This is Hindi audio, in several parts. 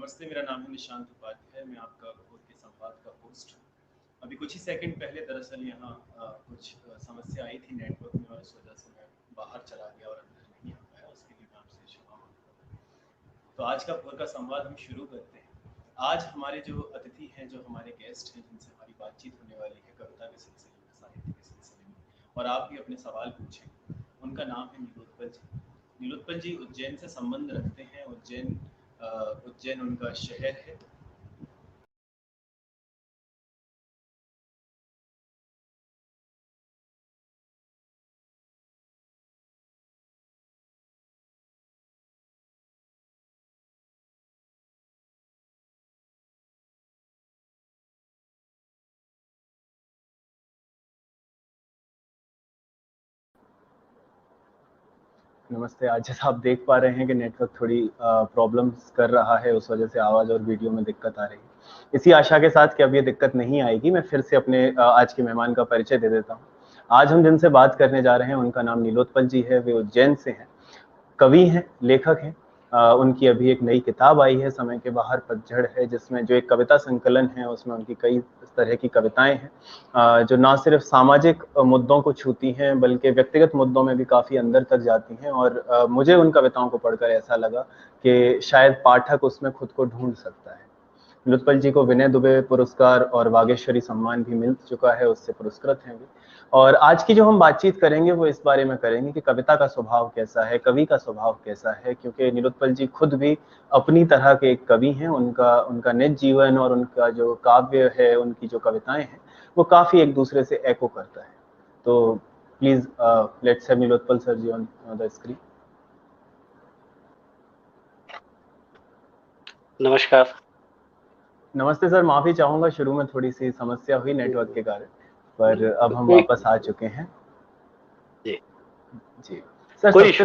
नमस्ते, मेरा नाम है निशांत उपाध्याय। मैं आपका भोर के संवाद का होस्ट हूँ। अभी कुछ ही सेकंड पहले दरअसल यहाँ कुछ समस्या आई थी नेटवर्क में और इस वजह से मैं बाहर चला गया और अंदर नहीं आ पाया। उसके लिए मैं आपसे क्षमा मांगता हूँ। तो आज का भोर का संवाद हम शुरू करते हैं। आज हमारे जो अतिथि हैं, जो हमारे गेस्ट हैं, जिनसे हमारी बातचीत होने वाली है कविता के सिलसिले में, साहित्य के सिलसिले में, और आप भी अपने सवाल पूछेंगे। उनका नाम है नीलोत्पल जी। नीलोत्पल जी उज्जैन से संबंध रखते हैं। उज्जैन उनका शहर है। नमस्ते। आज जैसा आप देख पा रहे हैं कि नेटवर्क थोड़ी प्रॉब्लम्स कर रहा है, उस वजह से आवाज़ और वीडियो में दिक्कत आ रही है। इसी आशा के साथ कि अब ये दिक्कत नहीं आएगी, मैं फिर से अपने आज के मेहमान का परिचय दे देता हूँ। आज हम जिनसे बात करने जा रहे हैं उनका नाम नीलोत्पल जी है। वे उज्जैन से हैं, कवि हैं, लेखक हैं। उनकी अभी एक नई किताब आई है, समय के बाहर पतझड़ है, जिसमें जो एक कविता संकलन है उसमें उनकी कई तरह की कविताएं हैं जो ना सिर्फ सामाजिक मुद्दों को छूती हैं बल्कि व्यक्तिगत मुद्दों में भी काफ़ी अंदर तक जाती हैं। और मुझे उन कविताओं को पढ़कर ऐसा लगा कि शायद पाठक उसमें खुद को ढूंढ सकता है। लुत्फल जी को विनय दुबे पुरस्कार और वागीश्वरी सम्मान भी मिल चुका है, उससे पुरस्कृत हैं भी। और आज की जो हम बातचीत करेंगे वो इस बारे में करेंगे कि कविता का स्वभाव कैसा है, कवि का स्वभाव कैसा है, क्योंकि नीलोत्पल जी खुद भी अपनी तरह के एक कवि हैं। उनका उनका निज जीवन और उनका जो काव्य है, उनकी जो कविताएं हैं, वो काफ़ी एक दूसरे से एको करता है। तो please let's have Nilotpal sir ji on the screen. नमस्कार। नमस्ते सर, माफ़ी चाहूँगा, शुरू में थोड़ी सी समस्या हुई नेटवर्क के कारण, पर अब हम वापस आ चुके हैं। जी जी सर, सबसे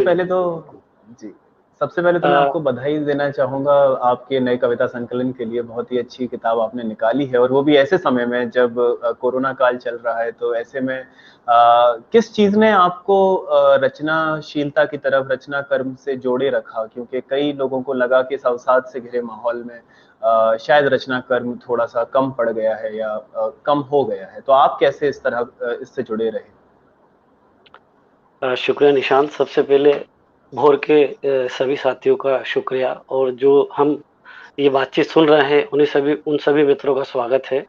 पहले तो मैं आपको बधाई देना चाहूँगा आपके नए कविता संकलन के लिए। बहुत ही अच्छी किताब आपने निकाली है, और वो भी ऐसे समय में जब कोरोना काल चल रहा है। तो ऐसे में किस चीज़ ने आपको रचनाशीलता की तरफ, रचना कर्म से जोड़े रखा? क्योंकि कई लोगों को लगा कि इस अवसाद से घिरे माहौल में शायद रचना कर्म थोड़ा सा कम पड़ गया है या कम हो गया है। तो आप कैसे इस तरह इससे जुड़े रहे? शुक्रिया निशांत। सबसे पहले भोर के सभी साथियों का शुक्रिया, और जो हम ये बातचीत सुन रहे हैं उन सभी मित्रों का स्वागत है।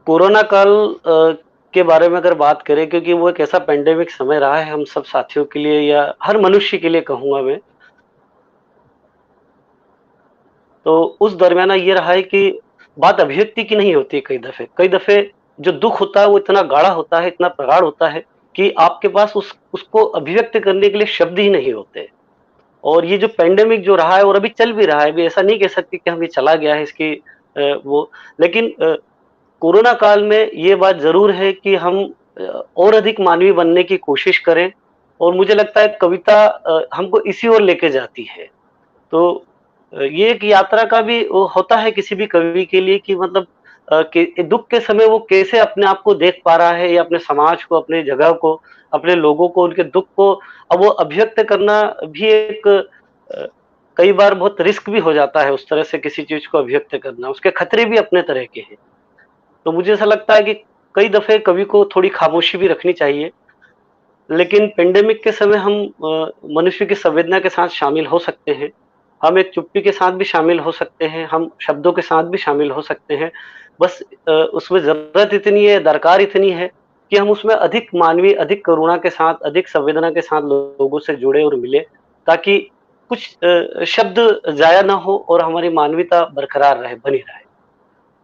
कोरोना काल के बारे में अगर बात करें, क्योंकि वो एक ऐसा पेंडेमिक समय रहा है हम सब साथियों के लिए, या हर मनुष्य के लिए कहूँगा मैं। तो उस दरमियान ये रहा है कि बात अभिव्यक्ति की नहीं होती है। कई दफ़े जो दुःख होता है वो इतना गाढ़ा होता है, इतना प्रगाढ़ होता है कि आपके पास उसको अभिव्यक्त करने के लिए शब्द ही नहीं होते। और ये जो पैंडेमिक जो रहा है और अभी चल भी रहा है, अभी ऐसा नहीं कह सकते कि हम ये चला गया है इसकी वो। लेकिन कोरोना काल में ये बात ज़रूर है कि हम और अधिक मानवीय बनने की कोशिश करें, और मुझे लगता है कविता हमको इसी ओर लेके जाती है। तो ये एक यात्रा का भी वो होता है किसी भी कवि के लिए, कि मतलब कि दुःख के समय वो कैसे अपने आप को देख पा रहा है, या अपने समाज को, अपनी जगह को, अपने लोगों को, उनके दुःख को अब वो अभिव्यक्त करना भी एक कई बार बहुत रिस्क भी हो जाता है। उस तरह से किसी चीज़ को अभिव्यक्त करना, उसके खतरे भी अपने तरह के हैं। तो मुझे ऐसा लगता है कि कई दफ़े कवि को थोड़ी खामोशी भी रखनी चाहिए। लेकिन पैंडेमिक के समय हम मनुष्य की संवेदना के साथ शामिल हो सकते हैं। हम एक चुप्पी के साथ भी शामिल हो सकते हैं, हम शब्दों के साथ भी शामिल हो सकते हैं। बस उसमें ज़रूरत इतनी है, दरकार इतनी है कि हम उसमें अधिक मानवीय, अधिक करुणा के साथ, अधिक संवेदना के साथ लोगों से जुड़े और मिले, ताकि कुछ शब्द ज़ाया ना हो और हमारी मानवीयता बरकरार रहे, बनी रहे।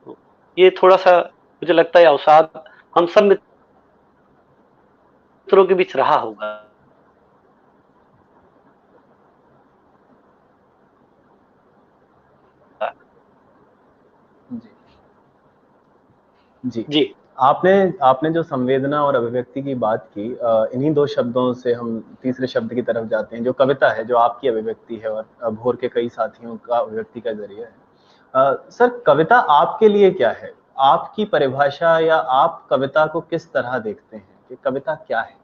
तो ये थोड़ा-सा मुझे लगता है अवसाद हम सब मित्रों के बीच रहा होगा। जी। जी। आपने आपने जो संवेदना और अभिव्यक्ति की बात की, इन्हीं दो शब्दों से हम तीसरे शब्द की तरफ जाते हैं, जो कविता है, जो आपकी अभिव्यक्ति है और भोर के कई साथियों का अभिव्यक्ति का जरिया है। सर, कविता आपके लिए क्या है? आपकी परिभाषा, या आप कविता को किस तरह देखते हैं कि कविता क्या है?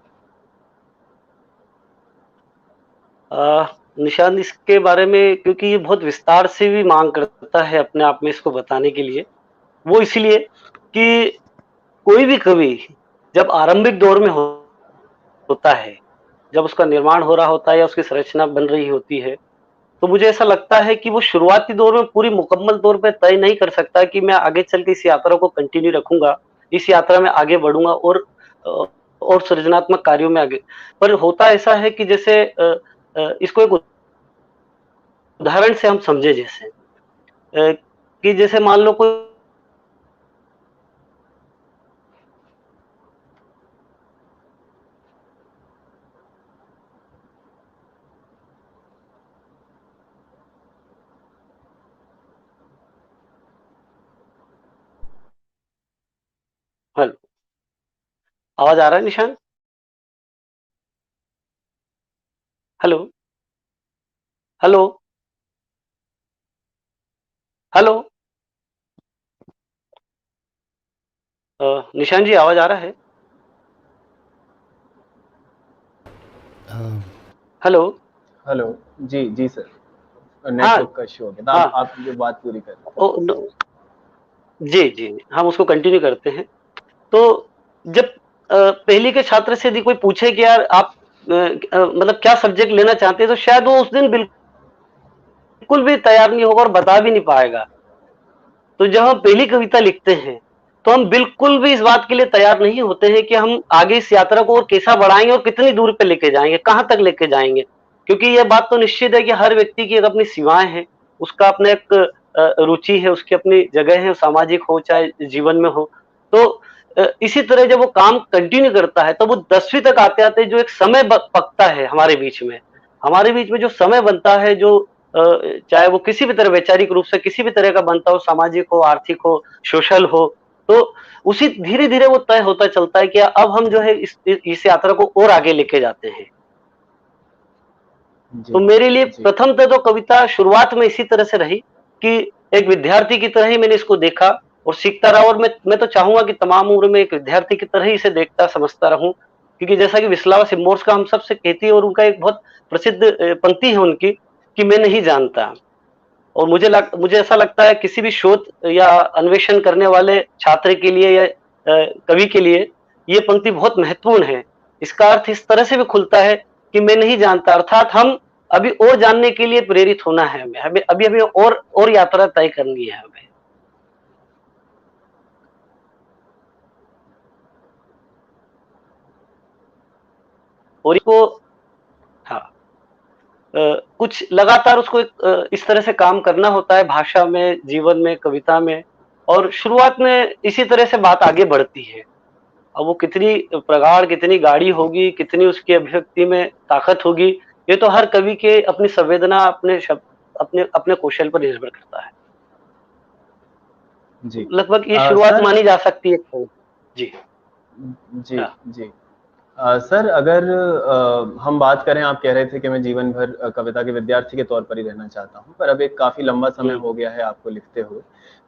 निशान इसके बारे में, क्योंकि ये बहुत विस्तार से भी मांग करता है अपने आप में इसको बताने के लिए। वो इसलिए कि कोई भी कवि जब आरंभिक दौर में होता है, जब उसका निर्माण हो रहा होता है या उसकी संरचना बन रही होती है, तो मुझे ऐसा लगता है कि वो शुरुआती दौर में पूरी मुकम्मल तौर पे तय नहीं कर सकता कि मैं आगे चल के इस यात्रा को कंटिन्यू रखूँगा, इस यात्रा में आगे बढ़ूँगा अ, और सृजनात्मक कार्यों में आगे। पर होता ऐसा है कि जैसे इसको एक उदाहरण से हम समझें जैसे कि जैसे मान लो कोई हेलो, आवाज़ आ रहा है निशान? हेलो, हेलो, हेलो, निशान जी आवाज़ आ रहा है? Hello, hello. जी जी सर, हाँ, नेटवर्क का इश्यू हो गया था। हाँ, आप जो बात पूरी कर रहे ओ नो जी, जी, हम उसको कंटिन्यू करते हैं। तो जब पहली के छात्र से यदि कोई पूछे कि यार आप मतलब क्या सब्जेक्ट लेना चाहते हैं, तो शायद वो उस दिन बिल्कुल भी तैयार नहीं होगा और बता भी नहीं पाएगा। तो जब हम पहली कविता लिखते हैं, तो हम बिल्कुल भी इस बात के लिए तैयार नहीं होते हैं कि हम आगे इस यात्रा को और कैसा बढ़ाएँगे और कितनी दूर पे लेके जाएँगे, कहाँ तक लेके जाएँगे। क्योंकि ये बात तो निश्चित है कि हर व्यक्ति की एक अपनी सीमाएँ हैं, उसका अपना एक रुचि है, उसकी अपनी जगह है, सामाजिक हो चाहे जीवन में हो। तो इसी तरह जब वो काम कंटिन्यू करता है, तो वो 10वीं तक आते-आते जो एक समय पकता है हमारे बीच में जो समय बनता है, जो अ, चाहे वो किसी भी तरह वैचारिक रूप से किसी भी तरह का बनता हो, सामाजिक हो, आर्थिक हो, सोशल हो, तो उसी धीरे-धीरे वो तय होता चलता है कि अब हम जो है इस यात्रा को और आगे लेके जाते हैं। हैं। तो जी मेरे लिए जी प्रथमतः तो कविता शुरुआत में इसी तरह से रही कि एक विद्यार्थी की तरह ही मैंने इसको देखा और सीखता रहा, और मैं तो चाहूँगा कि तमाम उम्र में एक विद्यार्थी की तरह ही इसे देखता समझता रहूँ। क्योंकि जैसा कि विस्लावा सिम्बोर्स्का हम सबसे कहती है, और उनका एक बहुत प्रसिद्ध पंक्ति है उनकी कि मैं नहीं जानता। और मुझे ऐसा लगता है किसी भी शोध या अन्वेषण करने वाले छात्र के लिए या कवि के लिए ये पंक्ति बहुत महत्वपूर्ण है। इसका अर्थ इस तरह से भी खुलता है कि मैं नहीं जानता, अर्थात हम अभी और जानने के लिए प्रेरित होना है हमें। हमें अभी-अभी और यात्रा तय करनी है हमें। और इसको हाँ, कुछ लगातार उसको इस तरह से काम करना होता है भाषा में, जीवन में, कविता में, और शुरुआत में इसी तरह से बात आगे बढ़ती है। अब वो कितनी प्रगाढ़, कितनी गाढ़ी होगी, कितनी उसकी अभिव्यक्ति में ताकत होगी, ये तो हर कवि के अपनी संवेदना, अपने शब्द, अपने अपने कौशल पर निर्भर करता है। जी। लगभग ये शुरुआत सर। मानी जा सकती है। तो जी, जी हाँ, जी। सर, अगर हम बात करें, आप कह रहे थे कि मैं जीवन भर कविता के विद्यार्थी के तौर पर ही रहना चाहता हूँ, पर अब एक काफी लंबा समय हुँ, हो गया है आपको लिखते हुए।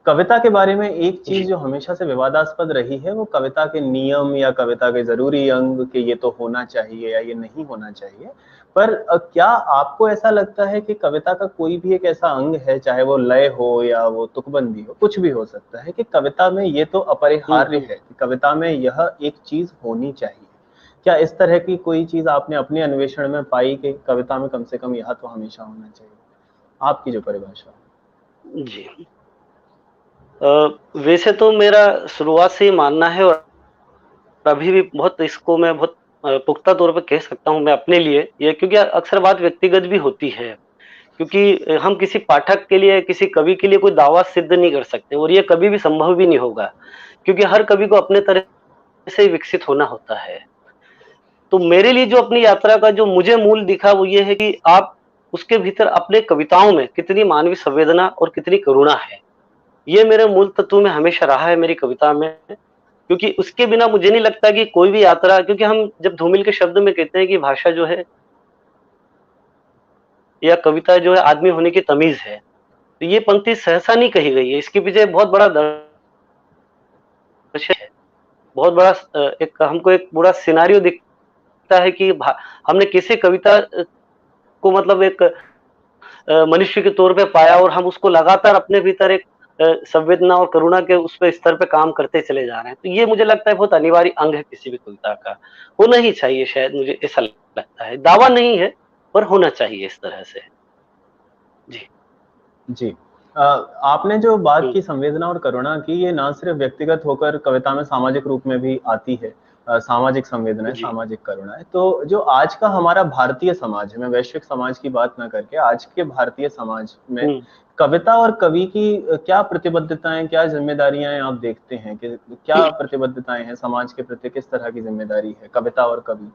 कविता के बारे में एक चीज जी, जो हमेशा से विवादास्पद रही है, वो कविता के नियम या कविता के जरूरी अंग कि ये तो होना चाहिए या ये नहीं होना चाहिए। पर क्या आपको ऐसा लगता है कि कविता का कोई भी एक ऐसा अंग है, चाहे वो लय हो या वो तुकबंदी हो, कुछ भी हो सकता है, कि कविता में ये तो हुँ, अपरिहार्य हुँ। है कि कविता में यह एक चीज होनी चाहिए? क्या इस तरह की कोई चीज आपने अपने अन्वेषण में पाई कि कविता में कम से कम यह तो हमेशा होना चाहिए, आपकी जो परिभाषा है? जी। वैसे तो मेरा शुरुआत से ही मानना है, और अभी भी बहुत इसको मैं बहुत पुख्ता तौर पे कह सकता हूँ मैं अपने लिए ये, क्योंकि अक्सर बात व्यक्तिगत भी होती है। क्योंकि हम किसी पाठक के लिए, किसी कवि के लिए कोई दावा सिद्ध नहीं कर सकते, और ये कभी भी संभव भी नहीं होगा, क्योंकि हर कवि को अपने तरह से विकसित होना होता है। तो मेरे लिए जो अपनी यात्रा का जो मुझे मूल दिखा, वो ये है कि आप उसके भीतर अपने कविताओं में कितनी मानवीय संवेदना और कितनी करुणा है। ये मेरे मूल तत्व में हमेशा रहा है मेरी कविता में। क्योंकि उसके बिना मुझे नहीं लगता कि कोई भी यात्रा, क्योंकि हम जब धूमिल के शब्द में कहते हैं कि भाषा जो है या कविता जो है आदमी होने की तमीज़ है, तो ये पंक्ति सहसा नहीं कही गई है। इसके पीछे बहुत बड़ा दर्शन है। बहुत बड़ा एक हमको एक पूरा सिनेरियो दिखता है कि भा हमने कैसे कविता को मतलब एक मनुष्य के तौर पे पाया और हम उसको लगातार अपने भीतर एक संवेदना और करुणा के उस पे स्तर पे काम करते चले जा रहे हैं। तो ये मुझे लगता है बहुत अनिवार्य अंग है किसी भी कविता का। होना ही चाहिए शायद, मुझे ऐसा लगता है। दावा नहीं है, पर होना चाहिए इस तरह से। जी। जी। आपने जो बात हुँ। की संवेदना और करुणा की, ये ना सिर्फ व्यक्तिगत होकर कविता में सामाजिक रूप में भी आती है। सामाजिक संवेदनाएँ, जी। सामाजिक करुणाएँ। तो जो आज का हमारा भारतीय समाज है, मैं वैश्विक समाज की बात ना करके आज के भारतीय समाज में हुँ। कविता और कवि की क्या प्रतिबद्धताएँ, क्या ज़िम्मेदारियाँ आप देखते हैं कि क्या प्रतिबद्धताएँ हैं समाज के प्रति, किस तरह की ज़िम्मेदारी है कविता और कवि?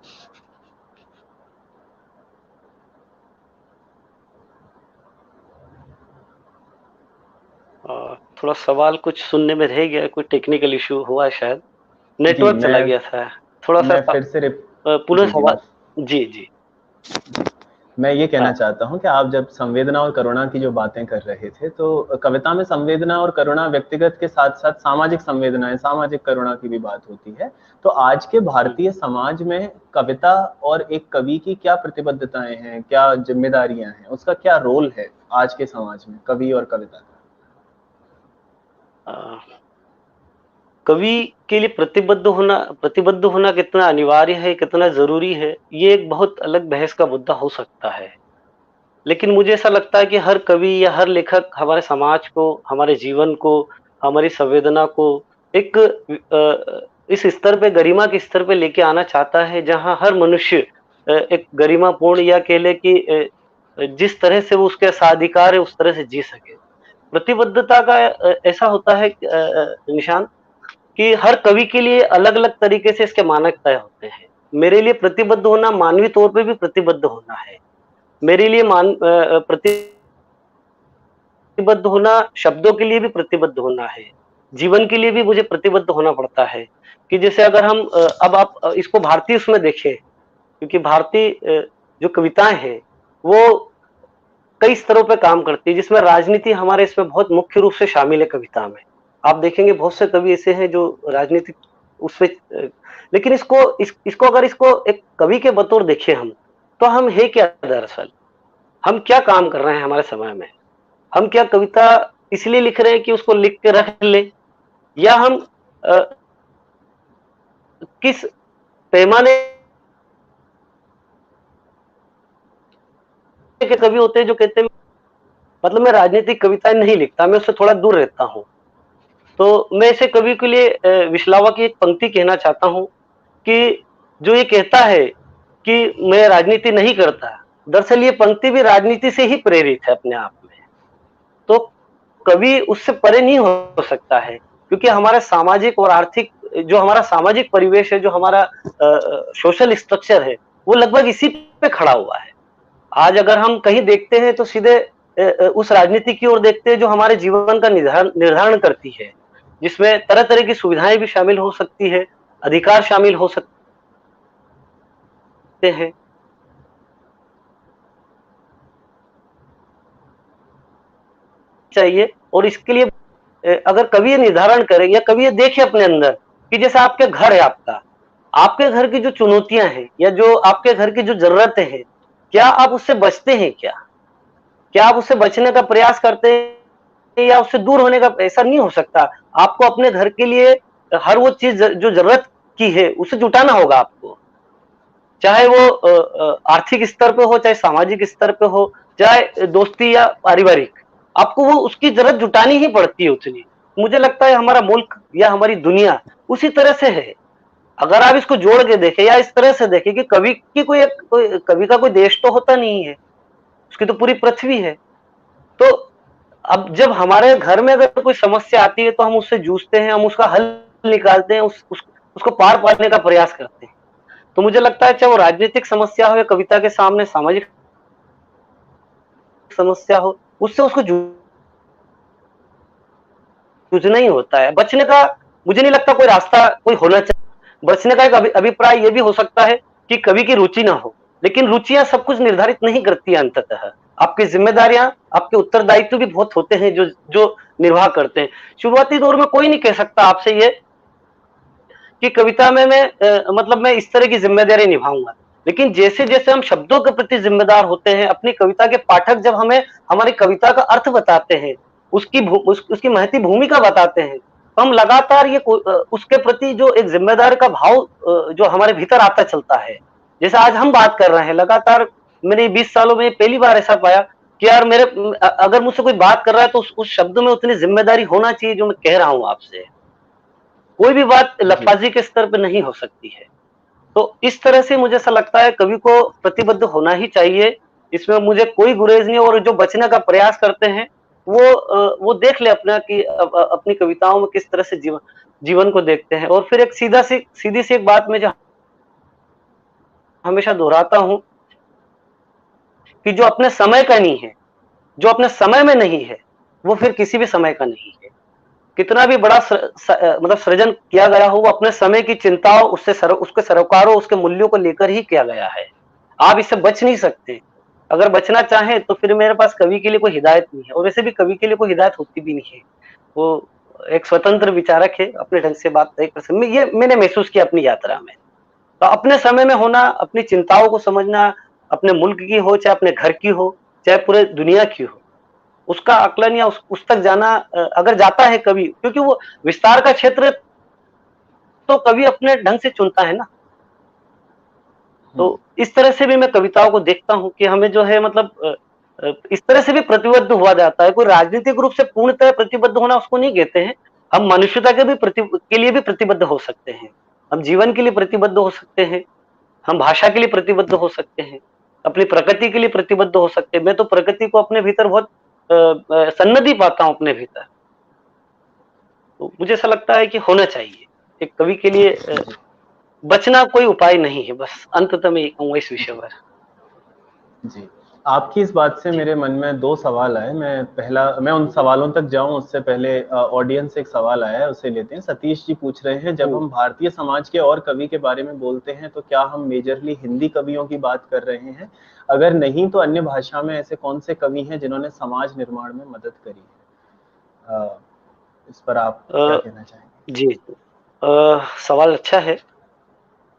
थोड़ा सवाल कुछ सुनने में रह गया, कोई टेक्निकल इश्यू हुआ है शायद। जी, नेटवर्क चला गया था। थोड़ा-सा मैं फिर से पुनः जी, जी, सवाल। जी, जी। मैं ये कहना हाँ। चाहता हूँ कि आप जब संवेदना और करुणा की जो बातें कर रहे थे, तो कविता में संवेदना और करुणा व्यक्तिगत के साथ-साथ सामाजिक संवेदनाएँ, सामाजिक करुणा की भी बात होती है। तो आज के हुँ। भारतीय समाज में कविता और एक कवि की क्या प्रतिबद्धताएँ हैं, क्या ज़िम्मेदारियाँ हैं? उसका क्या रोल है आज के समाज में, कवि और कविता का? अ, कवि के लिए प्रतिबद्ध होना कितना अनिवार्य है, कितना ज़रूरी है, ये एक बहुत अलग बहस का मुद्दा हो सकता है। लेकिन मुझे ऐसा लगता है कि हर कवि या हर लेखक हमारे समाज को, हमारे जीवन को, हमारी संवेदना को एक इस स्तर पे, गरिमा के स्तर पे लेके आना चाहता है, जहाँ हर मनुष्य एक गरिमापूर्ण या कह लें कि जिस तरह से वो उसके साधिकार है, उस तरह से जी सके। प्रतिबद्धता का ऐसा होता है निशान, कि हर कवि के लिए अलग-अलग तरीके से इसके मानक तय होते हैं। मेरे लिए प्रतिबद्ध होना मानवीय तौर पे भी प्रतिबद्ध होना है। मेरे लिए प्रतिबद्ध होना शब्दों के लिए भी प्रतिबद्ध होना है। जीवन के लिए भी मुझे प्रतिबद्ध होना पड़ता है, कि जैसे अगर हम अब आप इसको भारतीय उसमें देखें, क्योंकि भारतीय जो कविताएँ हैं, वो कई स्तरों पे काम करती है, जिसमें राजनीति हमारे इसमें बहुत मुख्य रूप से शामिल है कविता में। आप देखेंगे बहुत से कवि ऐसे हैं जो राजनीतिक उसपे लेकिन इसको अगर इसको एक कवि के बतौर देखें हम, तो हम हैं क्या दरअसल? हम क्या काम कर रहे हैं हमारे समय में? हम क्या कविता इसलिए लिख रहे हैं कि उसको लिख के रख लें, या हम अ, किस पैमाने के कवि होते हैं जो कहते हैं मतलब मैं राजनीतिक कविताएँ नहीं लिखता, मैं उससे थोड़ा दूर रहता हूँ। तो मैं ऐसे कवि के लिए विश्लावा की एक पंक्ति कहना चाहता हूँ, कि जो ये कहता है कि मैं राजनीति नहीं करता, दरअसल ये पंक्ति भी राजनीति से ही प्रेरित है अपने आप में। तो कवि उससे परे नहीं हो सकता है, क्योंकि हमारा सामाजिक और आर्थिक जो हमारा सामाजिक परिवेश है, जो हमारा सोशल स्ट्रक्चर है, वो लगभग इसी पे खड़ा हुआ है। आज अगर हम कहीं देखते हैं तो सीधे उस राजनीति की ओर देखते हैं जो हमारे जीवन का निर्धारण निर्धारण करती है, जिसमें तरह-तरह की सुविधाएँ भी शामिल हो सकती है, अधिकार शामिल हो सकते हैं। चाहिए और इसके लिए अगर कवि ये निर्धारण करे या कवि ये देखे अपने अंदर, कि जैसे आपके घर है आपका, आपके घर की जो चुनौतियाँ हैं या जो आपके घर की जो ज़रूरतें हैं, क्या आप उससे बचते हैं क्या? क्या आप उससे बचने का प्रयास करते हैं या उससे दूर होने का? ऐसा नहीं हो सकता। आपको अपने घर के लिए हर वो चीज़ जो ज़रूरत की है, उसे जुटाना होगा आपको। चाहे वो आर्थिक स्तर पे हो, चाहे सामाजिक स्तर पे हो, चाहे दोस्ती या पारिवारिक, आपको वो उसकी ज़रूरत जुटानी ही पड़ती है उतनी। मुझे लगता है हमारा मुल्क या हमारी दुनिया उसी तरह से है। अगर आप इसको जोड़ के देखें या इस तरह से देखें कि कवि की कोई कवि का कोई देश तो होता नहीं है, उसकी तो पूरी पृथ्वी है। तो अब जब हमारे घर में अगर कोई समस्या आती है तो हम उससे जूझते हैं, हम उसका हल निकालते हैं, उसको पार पाने का प्रयास करते हैं। तो मुझे लगता है चाहे वो राजनीतिक समस्या हो या कविता के सामने सामाजिक समस्या हो, उससे उसको जूझना ही होता है। बचने का मुझे नहीं लगता कोई रास्ता कोई होना चाहिए। बचने का एक अभिप्राय ये भी हो सकता है कि कवि की रुचि ना हो, लेकिन रुचियाँ सब कुछ निर्धारित नहीं करती है अंततः। आपकी ज़िम्मेदारियाँ, आपके उत्तरदायित्व भी बहुत होते हैं जो जो निर्वाह करते हैं। शुरुआती दौर में कोई नहीं कह सकता आपसे ये कि कविता में मैं मतलब मैं इस तरह की ज़िम्मेदारी निभाऊँगा। लेकिन जैसे जैसे हम शब्दों के प्रति जिम्मेदार होते हैं, अपनी कविता के पाठक जब हमें हमारी कविता का अर्थ बताते हैं, उसकी महती भूमिका बताते हैं, तो हम लगातार उसके प्रति जो एक जिम्मेदार का भाव जो हमारे भीतर आता चलता है। जैसे आज हम बात कर रहे हैं, लगातार मैंने 20 सालों में पहली बार ऐसा पाया कि यार अगर मुझसे कोई बात कर रहा है तो उस शब्द में उतनी जिम्मेदारी होना चाहिए जो मैं कह रहा हूं आपसे। कोई भी बात लफाजी के स्तर पर नहीं हो सकती है। तो इस तरह से मुझे ऐसा लगता है कवि को प्रतिबद्ध होना ही चाहिए। इसमें मुझे कोई गुरेज नहीं, और जो बचने का प्रयास करते हैं वो देख ले अपना कि अपनी कविताओं में किस तरह से जीवन को देखते हैं। और फिर एक सीधी सी एक बात मैं जो हमेशा दोहराता हूं कि जो अपने समय का नहीं है, जो अपने समय में नहीं है, वो फिर किसी भी समय का नहीं है। कितना भी बड़ा मतलब सृजन किया गया हो, वो अपने समय की चिंताओं, उसके सरोकारों, उसके मूल्यों को लेकर ही किया गया है। आप इससे बच नहीं सकते। अगर बचना चाहें तो फिर मेरे पास कवि के लिए कोई हिदायत नहीं है, और वैसे भी कवि के लिए कोई हिदायत होती भी नहीं है। वो एक स्वतंत्र विचारक है, अपने ढंग से बात तय कर सकते। ये मैंने महसूस किया अपनी यात्रा में। तो अपने समय में होना, अपनी चिंताओं को समझना, अपने मुल्क की हो चाहे अपने घर की हो चाहे पूरे दुनिया की हो, उसका आकलन या उस तक जाना अगर जाता है कवि, क्योंकि वो विस्तार का क्षेत्र तो कवि अपने ढंग से चुनता है ना। तो इस तरह से भी मैं कविताओं को देखता हूं कि हमें जो है मतलब इस तरह से भी प्रतिबद्ध हुआ जाता है। कोई राजनीतिक रूप से पूर्णतः प्रतिबद्ध होना उसको नहीं कहते हैं। हम मनुष्यता के लिए भी प्रतिबद्ध हो सकते हैं, हम जीवन के लिए प्रतिबद्ध हो सकते हैं, हम भाषा के लिए प्रतिबद्ध हो सकते हैं, अपनी प्रकृति के लिए प्रतिबद्ध हो सकते हैं। मैं तो प्रकृति को अपने भीतर बहुत सन्नद्धि पाता हूं अपने भीतर। तो मुझे ऐसा लगता है कि होना चाहिए एक कवि के लिए। बचना कोई उपाय नहीं है, बस अंततः मैं कहूंगा इस विषय पर। जी, आपकी इस बात से मेरे मन में दो सवाल आए। मैं उन सवालों तक जाऊं उससे पहले ऑडियंस से एक सवाल आया है, उसे लेते हैं। सतीश जी पूछ रहे हैं, जब हम भारतीय समाज के और कवि के बारे में बोलते हैं तो क्या हम मेजरली हिंदी कवियों की बात कर रहे हैं? अगर नहीं तो अन्य भाषा में ऐसे कौन से कवि हैं जिन्होंने समाज निर्माण में मदद करी है? इस पर आप क्या कहना चाहेंगे? जी, सवाल अच्छा है।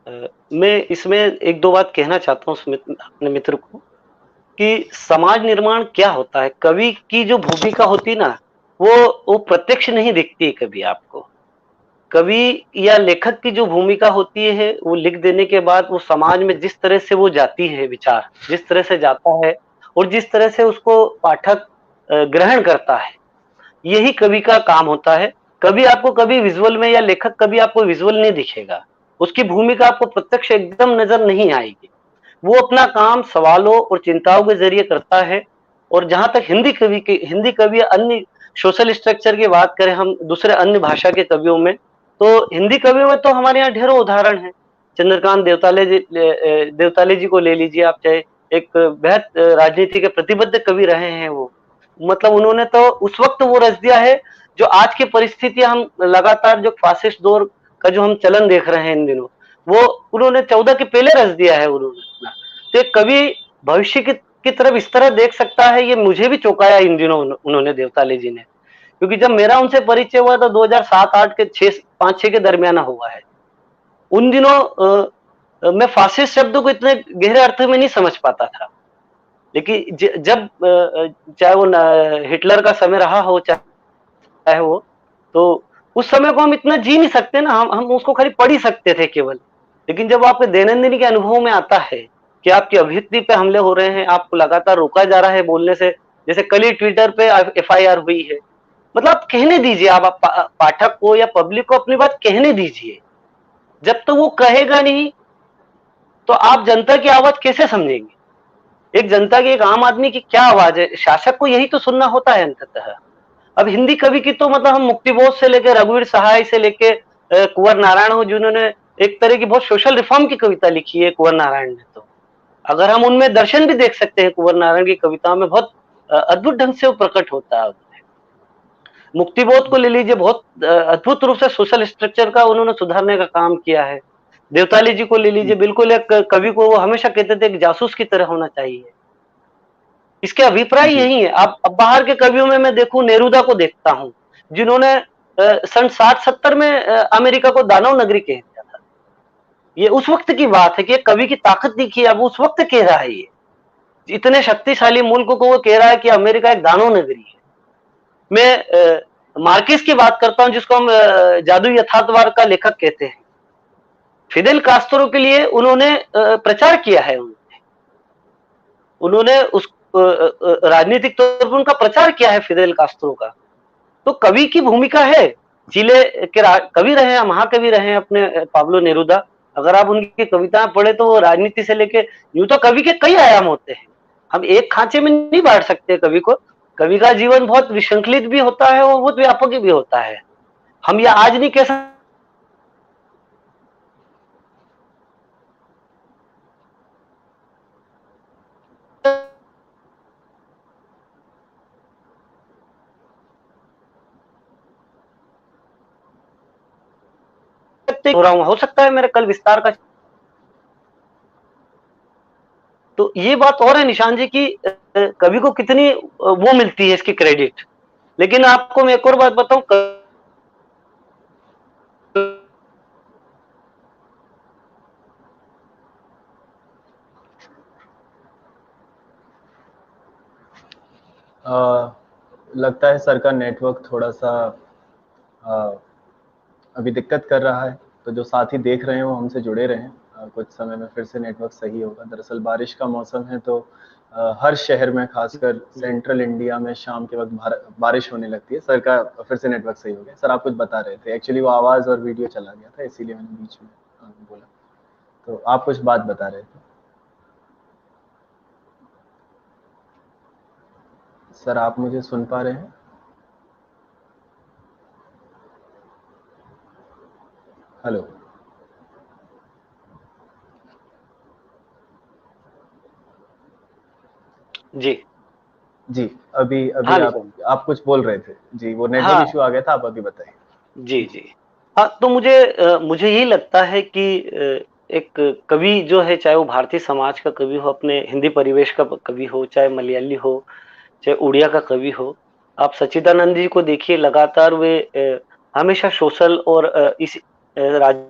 मैं इसमें एक दो बात कहना चाहता हूँ अपने मित्र को कि समाज निर्माण क्या होता है। कवि की जो भूमिका होती है ना, वो प्रत्यक्ष नहीं दिखती है कभी आपको। कवि या लेखक की जो भूमिका होती है, वो लिख देने के बाद वो समाज में जिस तरह से वो जाती है, विचार जिस तरह से जाता है और जिस तरह से उसको पाठक ग्रहण करता है, यही कवि का काम होता है। कभी आपको कभी विजुअल में या लेखक कभी आपको विजुअल नहीं दिखेगा, उसकी भूमिका आपको प्रत्यक्ष एकदम नजर नहीं आएगी। वो अपना काम सवालों और चिंताओं के जरिए करता है। और जहां तक हिंदी कवि अन्य सोशल स्ट्रक्चर की बात करें हम दूसरे अन्य भाषा के कवियों में, तो हिंदी कवियों में तो हमारे यहाँ ढेरों उदाहरण हैं। चंद्रकांत देवताले जी को ले लीजिए आप, चाहे एक बेहद राजनीति के प्रतिबद्ध कवि रहे हैं वो। मतलब उन्होंने तो उस वक्त वो रच दिया है जो आज की परिस्थितियां हम लगातार जो फासिस्ट दौर का जो हम चलन देख रहे हैं इन दिनों, वो उन्होंने 14 के पहले रच दिया है उन्होंने। तो एक कवि भविष्य की तरफ इस तरह देख सकता है, ये मुझे भी चौंकाया इन दिनों उन्होंने, देवताले जी ने। क्योंकि जब मेरा उनसे परिचय हुआ तो 2007-8 के 5-6 के दरमियान हुआ है। उन दिनों मैं फासिस्ट शब्द को इतने गहरे अर्थ में नहीं समझ पाता था। लेकिन जब चाहे वो हिटलर का समय रहा हो चाहे वो, तो उस समय को हम इतना जी नहीं सकते ना, हम उसको खाली पढ़ ही सकते थे केवल। लेकिन जब आपके दैनंदिन के अनुभव में आता है कि आपकी अभिव्यक्ति पे हमले हो रहे हैं, आपको लगातार रोका जा रहा है बोलने से, जैसे कल ही ट्विटर पे FIR हुई है, मतलब कहने दीजिए आप पाठक को या पब्लिक को अपनी बात कहने दीजिए। जब तक तो वो कहेगा नहीं तो आप जनता की आवाज कैसे समझेंगे? एक जनता की, एक आम आदमी की क्या आवाज है? शासक को यही तो सुनना होता है अंततः। अब हिंदी कवि की तो मतलब हम मुक्तिबोध से लेकर रघुवीर सहाय से लेके कुंवर नारायण हो, जिन्होंने एक तरह की बहुत सोशल रिफॉर्म की कविता लिखी है कुंवर नारायण ने। तो अगर हम उनमें दर्शन भी देख सकते हैं, कुंवर नारायण की कविताओं में बहुत अद्भुत ढंग से वो प्रकट होता है। मुक्तिबोध को ले लीजिए, बहुत अद्भुत रूप से सोशल स्ट्रक्चर का उन्होंने सुधारने का काम किया है। देवताली जी को ले लीजिए, बिल्कुल एक कवि को वो हमेशा कहते थे कि जासूस की तरह होना चाहिए। इसके अभिप्राय यही है। अब बाहर के कवियों में मैं देखूं, नेरुदा को देखता हूं, जिन्होंने सन 60-70 में अमेरिका को दानव नगरी कह दिया था। ये उस वक्त की बात है कि कवि की ताकत दिखी, अब उस वक्त कह रहा है ये इतने शक्तिशाली मुल्क को वो कह रहा है कि अमेरिका एक दानव नगरी है। मैं मार्केस की बात करता हूं जिसको हम जादू यथार्थवाद का लेखक कहते हैं। फिदेल कास्त्रो के लिए उन्होंने प्रचार किया है, उन्होंने उस राजनीतिक तौर पर उनका प्रचार किया है फिदेल कास्त्रो का। तो कवि की भूमिका है। चिले के कवि रहे हैं, महाकवि रहे हैं अपने पाब्लो नेरुदा। अगर आप उनकी कविताएं पढ़े तो वो राजनीति से लेके यूं तो कवि के कई आयाम होते हैं, हम एक खांचे में नहीं बांट सकते कवि को। कवि का जीवन बहुत विश्रंखलित भी होता है और बहुत व्यापक भी होता है। हम यह आज नहीं कह सकते हो रहा हूं, हो सकता है मेरा कल विस्तार का। तो ये बात और है निशान जी की कवि को कितनी वो मिलती है इसकी क्रेडिट। लेकिन आपको मैं एक और बात बताऊं, लगता है सर का नेटवर्क थोड़ा सा अभी दिक्कत कर रहा है, तो जो साथी देख रहे हैं वो हमसे जुड़े रहें, कुछ समय में फिर से नेटवर्क सही होगा। दरअसल बारिश का मौसम है तो हर शहर में, खासकर सेंट्रल इंडिया में शाम के वक्त बारिश होने लगती है। सर का फिर से नेटवर्क सही हो गया। सर आप कुछ बता रहे थे, एक्चुअली वो आवाज़ और वीडियो चला गया था इसीलिए मैंने बीच में बोला। तो आप कुछ बात बता रहे थे सर, आप मुझे सुन पा रहे हैं? हेलो जी जी, अभी हाँ आप कुछ बोल रहे थे जी, वो नेटवर्क हाँ इशू आ गया था, आप अभी बताइए। जी जी हाँ, तो मुझे यही लगता है कि एक कवि जो है, चाहे वो भारतीय समाज का कवि हो, अपने हिंदी परिवेश का कवि हो, चाहे मलयाली हो, चाहे उड़िया का कवि हो। आप सच्चिदानंद जी को देखिए, लगातार वे हमेशा सोशल और इस राजनीतिक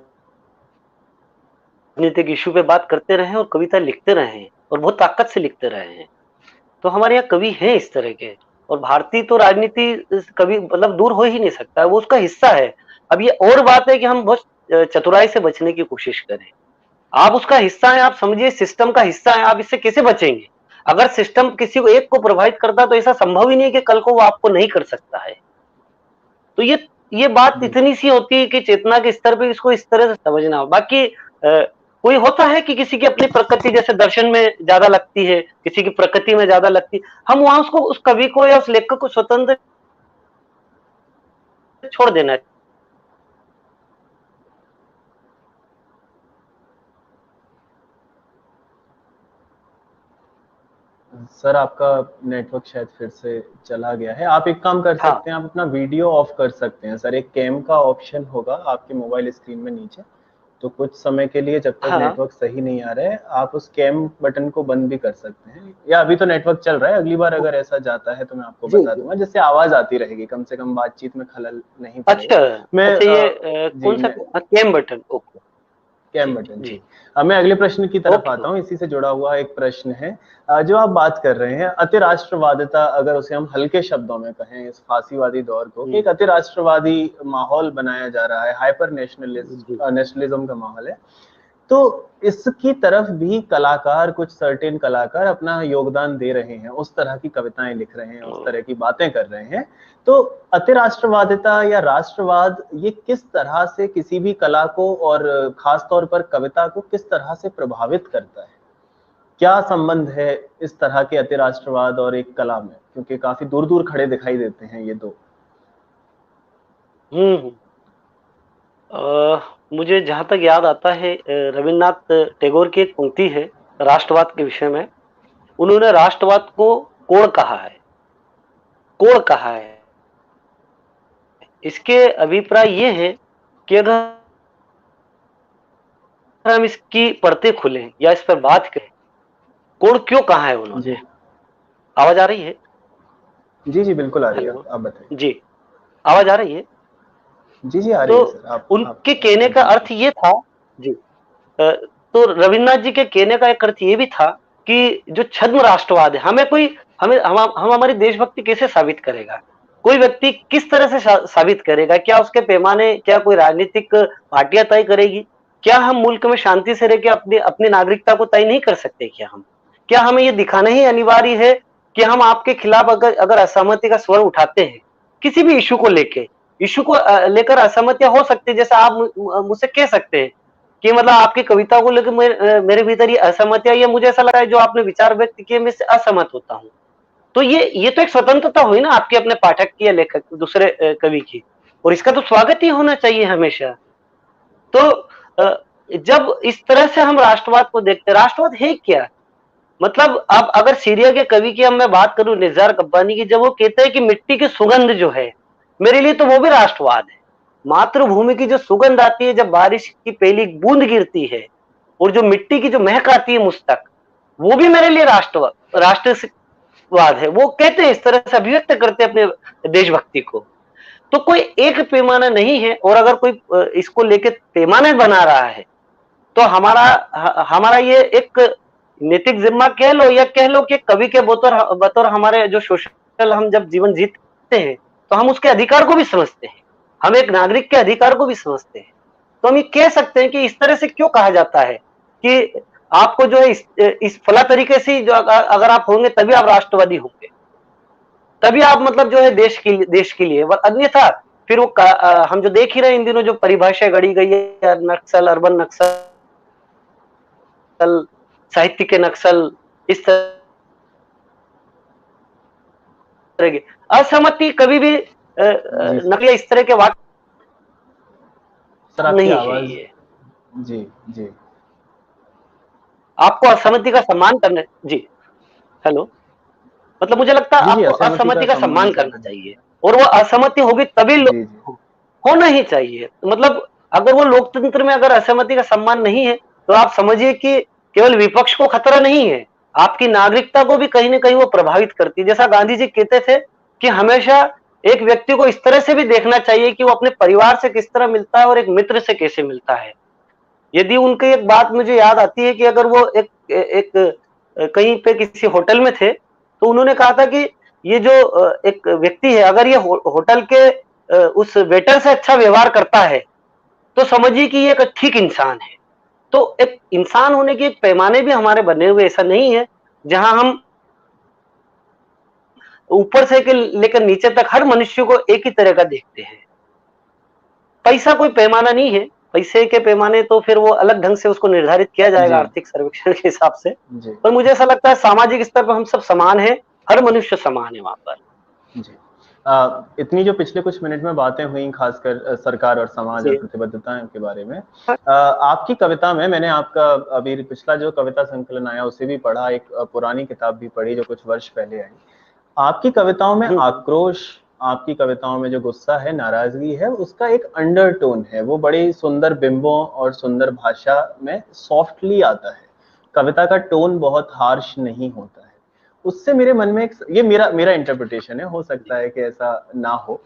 इशू पे बात करते रहे और कविता लिखते रहे हैं और बहुत ताकत से लिखते रहे हैं। तो हमारे यहाँ कवि हैं इस तरह के। और भारतीय तो राजनीति कभी मतलब दूर हो ही नहीं सकता, वो उसका हिस्सा है। अब ये और बात है कि हम बहुत चतुराई से बचने की कोशिश करें। आप उसका हिस्सा हैं, आप समझिए सिस्टम का हिस्सा है, आप इससे कैसे बचेंगे? अगर सिस्टम किसी को एक को प्रभावित करता तो ऐसा संभव ही नहीं कि कल को वो आपको नहीं कर सकता है। तो ये बात इतनी सी होती है कि चेतना के स्तर पे इसको इस तरह से समझना हो। बाकी कोई होता है कि किसी की अपनी प्रकृति जैसे दर्शन में ज्यादा लगती है, किसी की प्रकृति में ज्यादा लगती है, हम वहां उसको, उस कवि को या उस लेखक को स्वतंत्र छोड़ देना है। सर आपका नेटवर्क शायद फिर से चला गया है। आप एक काम कर सकते हैं, आप अपना वीडियो ऑफ कर सकते हैं सर। एक कैम का ऑप्शन होगा आपके मोबाइल स्क्रीन में नीचे, तो कुछ समय के लिए जब तक नेटवर्क सही नहीं आ रहा है आप उस कैम बटन को बंद भी कर सकते हैं। या अभी तो नेटवर्क चल रहा है, अगली बार अगर ऐसा जाता है तो मैं आपको बता दूंगा, जिससे आवाज आती रहेगी, कम से कम बातचीत में खलल नहीं पड़ेगा। ये कौन सा cam button? Okay, cam button जी। मैं अगले प्रश्न की तरफ आता हूँ, इसी से जुड़ा हुआ एक प्रश्न है। जो आप बात कर रहे हैं अतिराष्ट्रवादिता, अगर उसे हम हल्के शब्दों में कहें, इस फासीवादी दौर को, कि एक अतिराष्ट्रवादी माहौल बनाया जा रहा है, हाइपर नेशनलिज्म का माहौल है, तो इसकी तरफ भी कलाकार, कुछ सर्टेन कलाकार अपना योगदान दे रहे हैं, उस तरह की कविताएं लिख रहे हैं, उस तरह की बातें कर रहे हैं। तो अतिराष्ट्रवादिता या राष्ट्रवाद ये किस तरह से किसी भी कला को और खास तौर पर कविता को किस तरह से प्रभावित करता है? क्या संबंध है इस तरह के अतिराष्ट्रवाद और एक कला में? क्योंकि काफी दूर दूर खड़े दिखाई देते हैं ये दो। मुझे जहां तक याद आता है, रविन्द्रनाथ टैगोर की एक पंक्ति है राष्ट्रवाद के विषय में। उन्होंने राष्ट्रवाद को कोड़ कहा है, कोड़ कहा है। इसके अभिप्राय ये है कि अगर हम इसकी परतें खोलें या इस पर बात करें, कोड़ क्यों कहा है उन्होंने? आवाज आ रही है? जी जी बिल्कुल आ रही है, आप बताइए। जी, आवाज आ रही है? जी जी आ रही है सर। उनके कहने का अर्थ ये था जी, तो रविन्द्रनाथ जी के कहने का एक अर्थ ये भी था कि जो छद्म राष्ट्रवाद है, हम हमारी देशभक्ति कैसे साबित करेगा, कोई व्यक्ति किस तरह से साबित करेगा, क्या उसके पैमाने, क्या कोई राजनीतिक पार्टियां तय करेगी, क्या हम मुल्क में शांति से रह के अपनी अपनी नागरिकता को तय नहीं कर सकते, क्या हमें ये दिखाना ही अनिवार्य है कि हम आपके खिलाफ अगर असहमति का स्वर उठाते हैं किसी भी इशू को लेकर असहमतियां हो सकती है, जैसा आप मुझसे कह सकते हैं कि मतलब आपकी कविता को लेकर मेरे भीतर ये असहमतियां, ये मुझे ऐसा लगा है जो आपने विचार व्यक्त किए मैं इससे असहमत होता हूँ, तो ये तो एक स्वतंत्रता हुई ना आपकी अपने पाठक की या लेखक दूसरे कवि की, और इसका तो स्वागत ही होना चाहिए हमेशा। तो जब इस तरह से हम राष्ट्रवाद को देखते, राष्ट्रवाद है क्या, मतलब अब अगर सीरिया के कवि की मैं बात करूं, निज़ार कब्बानी की, जब वो कहते हैं कि मिट्टी की सुगंध जो है, मेरे लिए तो वो भी राष्ट्रवाद है। मातृभूमि की जो सुगंध आती है जब बारिश की पहली बूंद गिरती है, और जो मिट्टी की जो महक आती है मुझ तक, वो भी मेरे लिए राष्ट्रवाद है। वो कहते हैं, इस तरह से अभिव्यक्त करते हैं अपने देशभक्ति को। तो कोई एक पैमाना नहीं है, और अगर कोई इसको लेके पैमाने बना रहा है तो हमारा ये एक नैतिक जिम्मा कह लो, या कह लो कि कवि के बतौर हमारे जो सोशल हम जब जीवन जीते हैं तो हम उसके अधिकार को भी समझते हैं, हम एक नागरिक के अधिकार को भी समझते हैं। तो हम ये कह सकते हैं कि इस तरह से क्यों कहा जाता है कि आपको जो है इस फला तरीके से जो अगर आप होंगे तभी आप राष्ट्रवादी होंगे, तभी आप मतलब जो है देश के लिए, अन्यथा फिर वो हम जो देख ही रहे हैं इन दिनों जो परिभाषा गढ़ी गई है, नक्सल, अर्बन नक्सल, साहित्य के नक्सल, इस तरह की असहमति कभी भी नकली इस तरह के वाक्य नहीं है ये। जी जी, आपको असहमति का सम्मान करना, जी हेलो, मतलब मुझे लगता है आपको असहमति का सम्मान करना चाहिए, और वो असहमति होगी तभी होना ही चाहिए। मतलब अगर वो लोकतंत्र में अगर असहमति का सम्मान नहीं है तो आप समझिए कि केवल विपक्ष को खतरा नहीं है, आपकी नागरिकता को भी कहीं ना कहीं वो प्रभावित करती है। जैसा गांधी जी कहते थे कि हमेशा एक व्यक्ति को इस तरह से भी देखना चाहिए कि वो अपने परिवार से किस तरह मिलता है और एक मित्र से कैसे मिलता है। यदि उनकी एक बात मुझे याद आती है कि अगर वो एक कहीं पे किसी होटल में थे तो उन्होंने कहा था कि ये जो एक व्यक्ति है, अगर ये होटल के उस वेटर से अच्छा व्यवहार करता है तो समझिए कि ये एक ठीक इंसान है। तो एक इंसान होने के पैमाने भी हमारे बने हुए, ऐसा नहीं है जहां हम ऊपर से लेकर नीचे तक हर मनुष्य को एक ही तरह का देखते हैं। पैसा कोई पैमाना नहीं है, पैसे के पैमाने तो फिर वो अलग ढंग से उसको निर्धारित किया जाएगा आर्थिक सर्वेक्षण के हिसाब से, पर मुझे ऐसा लगता है सामाजिक स्तर पर हम सब समान हैं, हर मनुष्य समान है वहां पर। इतनी जो पिछले कुछ मिनट में बातें हुई खासकर सरकार और समाज और प्रतिबद्धताएं के बारे में, आपकी कविता में मैंने आपका अभी पिछला जो कविता संकलन आया उसे भी पढ़ा, एक पुरानी किताब भी पढ़ी जो कुछ वर्ष पहले आई। आपकी कविताओं में आक्रोश, आपकी कविताओं में जो गुस्सा है, नाराजगी है, उसका एक अंडरटोन है, वो बड़े सुंदर बिंबों और सुंदर भाषा में सॉफ्टली आता है, कविता का टोन बहुत हार्श नहीं होता है। उससे मेरे मन में ये मेरा इंटरप्रिटेशन है, हो सकता है कि ऐसा ना हो,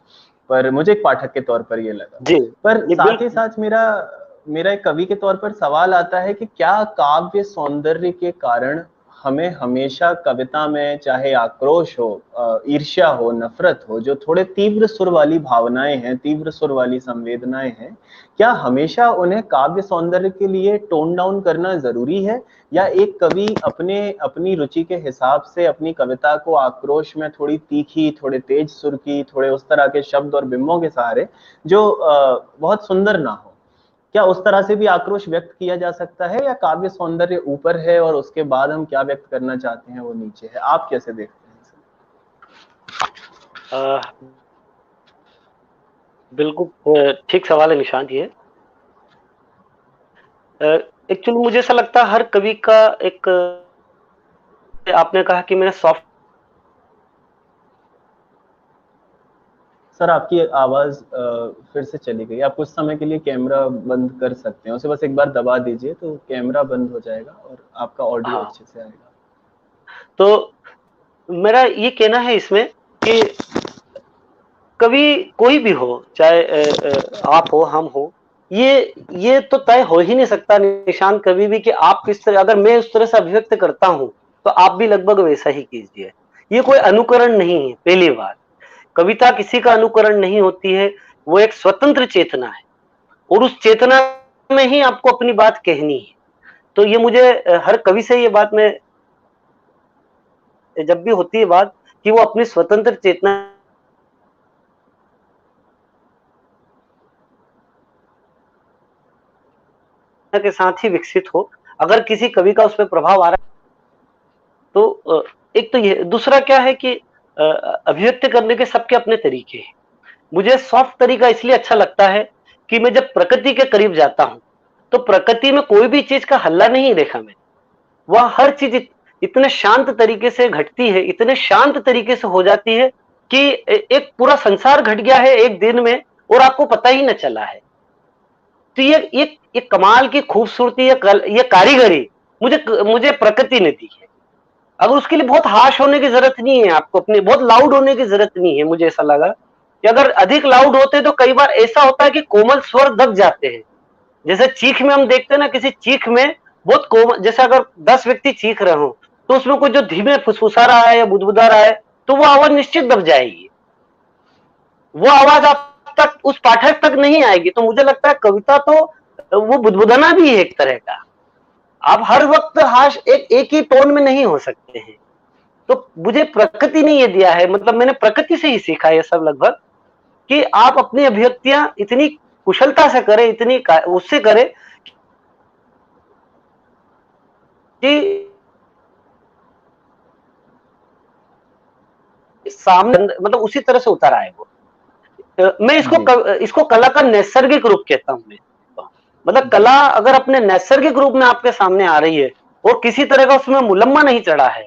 पर मुझे एक पाठक के तौर पर ये लगा। पर साथ ही साथ मेरा एक कवि के तौर पर सवाल आता है कि क्या काव्य सौंदर्य के कारण हमें हमेशा कविता में चाहे आक्रोश हो, ईर्ष्या हो, नफरत हो, जो थोड़े तीव्र सुर वाली भावनाएं हैं, तीव्र सुर वाली संवेदनाएं हैं, क्या हमेशा उन्हें काव्य सौंदर्य के लिए टोन डाउन करना जरूरी है, या एक कवि अपनी रुचि के हिसाब से अपनी कविता को आक्रोश में थोड़ी तीखी, थोड़े तेज सुर की, थोड़े उस तरह के शब्द और बिंबों के सहारे जो बहुत सुंदर ना हो, क्या उस तरह से भी आक्रोश व्यक्त किया जा सकता है, या काव्य सौंदर्य ऊपर है और उसके बाद हम क्या व्यक्त करना चाहते हैं वो नीचे है? आप कैसे देखते हैं? बिल्कुल ठीक सवाल है निशांत ये। एक्चुअली मुझे ऐसा लगता है हर कवि का एक, आपने कहा कि मैंने सॉफ्ट, सर आपकी आवाज फिर से चली गई, आप कुछ समय के लिए कैमरा बंद कर सकते हैं, उसे बस एक बार दबा दीजिए तो कैमरा बंद हो जाएगा और आपका ऑडियो अच्छे से आएगा। तो मेरा ये कहना है इसमें कि कवि कोई भी हो, चाहे आप हो, हम हो, ये तो तय हो ही नहीं सकता निशांत कभी भी कि आप किस तरह, अगर मैं उस तरह से अभिव्यक्त करता हूं तो आप भी लगभग वैसा ही कीजिए। ये कोई अनुकरण नहीं है। पहली बात, कविता किसी का अनुकरण नहीं होती है, वो एक स्वतंत्र चेतना है और उस चेतना में ही आपको अपनी बात कहनी है। तो ये मुझे हर कवि से ये बात में जब भी होती है बात कि वो अपनी स्वतंत्र चेतना के साथ ही विकसित हो। अगर किसी कवि का उस पर प्रभाव आ रहा है तो एक तो ये, दूसरा क्या है कि अभिव्यक्त करने के सबके अपने तरीके हैं। मुझे सॉफ्ट तरीका इसलिए अच्छा लगता है कि मैं जब प्रकृति के करीब जाता हूं तो प्रकृति में कोई भी चीज का हल्ला नहीं देखा मैंने। वह हर चीज इतने शांत तरीके से घटती है, इतने शांत तरीके से हो जाती है कि एक पूरा संसार घट गया है एक दिन में और आपको पता ही न चला है। तो ये कमाल की खूबसूरती, ये कारीगरी मुझे प्रकृति ने दी है। अगर उसके लिए बहुत हार्श होने की जरूरत नहीं है, आपको अपने बहुत लाउड होने की जरूरत नहीं है। मुझे ऐसा लगा कि अगर अधिक लाउड होते तो कई बार ऐसा होता है कि कोमल स्वर दब जाते हैं। जैसे चीख में हम देखते हैं ना, किसी चीख में बहुत कोमल, जैसे अगर 10 व्यक्ति चीख रहे हो तो उसमें कोई जो धीमे फुसफुसा रहा है या बुदबुदा रहा है तो वो आवाज निश्चित दब जाएगी, वो आवाज आप तक, उस पाठक तक नहीं आएगी। तो मुझे लगता है कविता तो वो बुदबुदाना भी है एक तरह का। आप हर वक्त हाश एक ही टोन में नहीं हो सकते हैं। तो मुझे प्रकृति ने ये दिया है, मतलब मैंने प्रकृति से ही सीखा ये सब लगभग, कि आप अपनी अभिव्यक्तियां इतनी कुशलता से करें, इतनी उससे करें कि सामने मतलब उसी तरह से उतर आए वो। मैं इसको कला का नैसर्गिक रूप कहता हूं मैं। मतलब कला अगर अपने नैसर्गिक रूप में आपके सामने आ रही है और किसी तरह का उसमें मुलम्मा नहीं चढ़ा है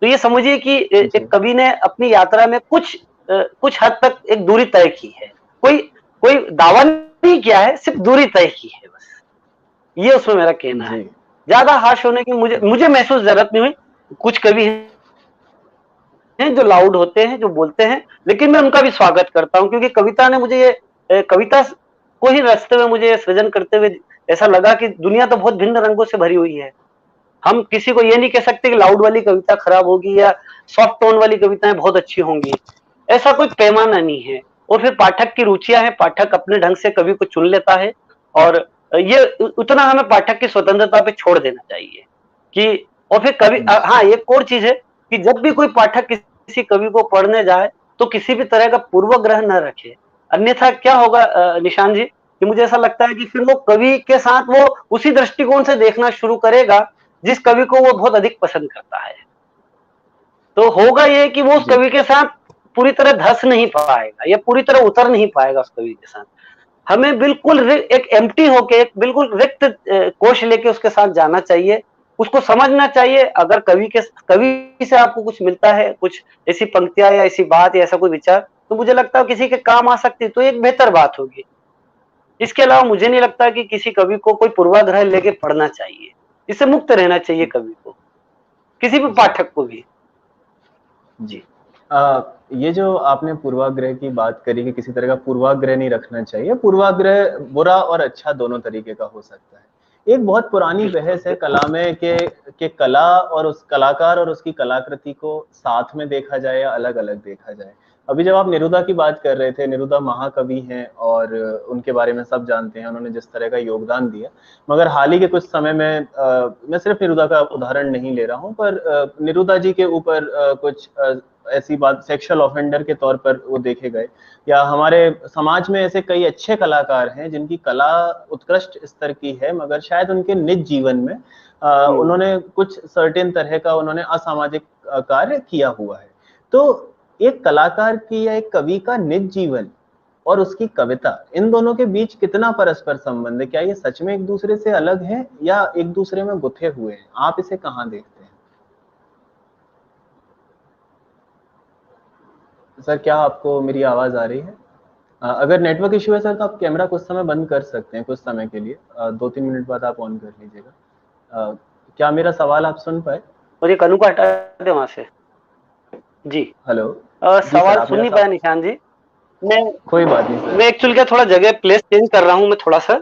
तो ये समझिए कि एक कवि ने अपनी यात्रा में कुछ हद तक एक दूरी तय की है। कोई दावा नहीं किया है, सिर्फ दूरी तय की है बस। ये उसमें मेरा कहना है। ज्यादा हाश होने की मुझे महसूस जरूरत नहीं हुई। कुछ कवि हैं जो लाउड होते हैं, जो बोलते हैं, लेकिन मैं उनका भी स्वागत करता हूं क्योंकि कविता ने मुझे ये कविता को ही रचते हुए, मुझे सृजन करते हुए ऐसा लगा कि दुनिया तो बहुत भिन्न रंगों से भरी हुई है। हम किसी को ये नहीं कह सकते कि लाउड वाली कविता खराब होगी या सॉफ्ट टोन वाली कविताएं बहुत अच्छी होंगी। ऐसा कोई पैमाना नहीं है। और फिर पाठक की रुचियां हैं, पाठक अपने ढंग से कवि को चुन लेता है और ये उतना हमें पाठक की स्वतंत्रता पे छोड़ देना चाहिए कि, और फिर कवि, हाँ एक और चीज है कि जब भी कोई पाठक किसी कवि को पढ़ने जाए तो किसी भी तरह का पूर्वग्रह न रखे। अन्यथा क्या होगा निशान जी, कि मुझे ऐसा लगता है कि फिर वो कवि के साथ वो उसी दृष्टिकोण से देखना शुरू करेगा जिस कवि को वो बहुत अधिक पसंद करता है। तो होगा ये कि वो उस कवि के साथ पूरी तरह धस नहीं पाएगा या पूरी तरह उतर नहीं पाएगा उस कवि के साथ। हमें बिल्कुल एक एम्प्टी होके, एक बिल्कुल रिक्त कोश लेके उसके साथ जाना चाहिए, उसको समझना चाहिए। अगर कवि से आपको कुछ मिलता है, कुछ ऐसी पंक्तियां या ऐसी बात या ऐसा कोई विचार, तो मुझे लगता है किसी के काम आ सकती है तो एक बेहतर बात होगी। इसके अलावा मुझे नहीं लगता कि किसी कवि को कोई पूर्वाग्रह लेके पढ़ना चाहिए। इससे मुक्त रहना चाहिए कवि को, किसी भी पाठक को भी। जी, ये जो आपने पूर्वाग्रह की बात करी कि किसी तरह का पूर्वाग्रह नहीं रखना चाहिए। पूर्वाग्रह बुरा और अच्छा दोनों तरीके का हो सकता है। एक बहुत पुरानी बहस है कला में कि कला और उस कलाकार और उसकी कलाकृति को साथ में देखा जाए या अलग अलग देखा जाए। अभी जब आप नेरुदा की बात कर रहे थे, नेरुदा महाकवि हैं और उनके बारे में सब जानते हैं, उन्होंने जिस तरह का योगदान दिया। मगर हाल ही के कुछ समय में मैं सिर्फ नेरुदा का उदाहरण नहीं ले रहा हूँ, पर नेरुदा जी के ऊपर कुछ ऐसी बात सेक्सुअल ऑफेंडर के तौर पर वो देखे गए, या हमारे समाज में ऐसे कई अच्छे कलाकार हैं जिनकी कला उत्कृष्ट स्तर की है, मगर शायद उनके निज जीवन में उन्होंने कुछ सर्टेन तरह का उन्होंने असामाजिक कार्य किया हुआ है। तो एक कलाकार की या एक कवि का निज जीवन और उसकी कविता, इन दोनों के बीच कितना परस्पर संबंध है? क्या ये सच में एक दूसरे से अलग है या एक दूसरे में गुथे हुए हैं? आप इसे कहाँ देखते हैं? सर, क्या आपको मेरी आवाज आ रही है? अगर नेटवर्क इश्यू है सर तो आप कैमरा कुछ समय बंद कर सकते हैं, कुछ समय के लिए 2-3 मिनट बाद आप ऑन कर लीजिएगा। क्या मेरा सवाल आप सुन पाए? और ये कनू को हटा दे वहां से। जी हेलो। सवाल सुन नहीं पाया निशान जी। कोई बात नहीं सर। मैं एक्चुअली क्या थोड़ा जगह प्लेस चेंज कर रहा हूँ मैं थोड़ा सा,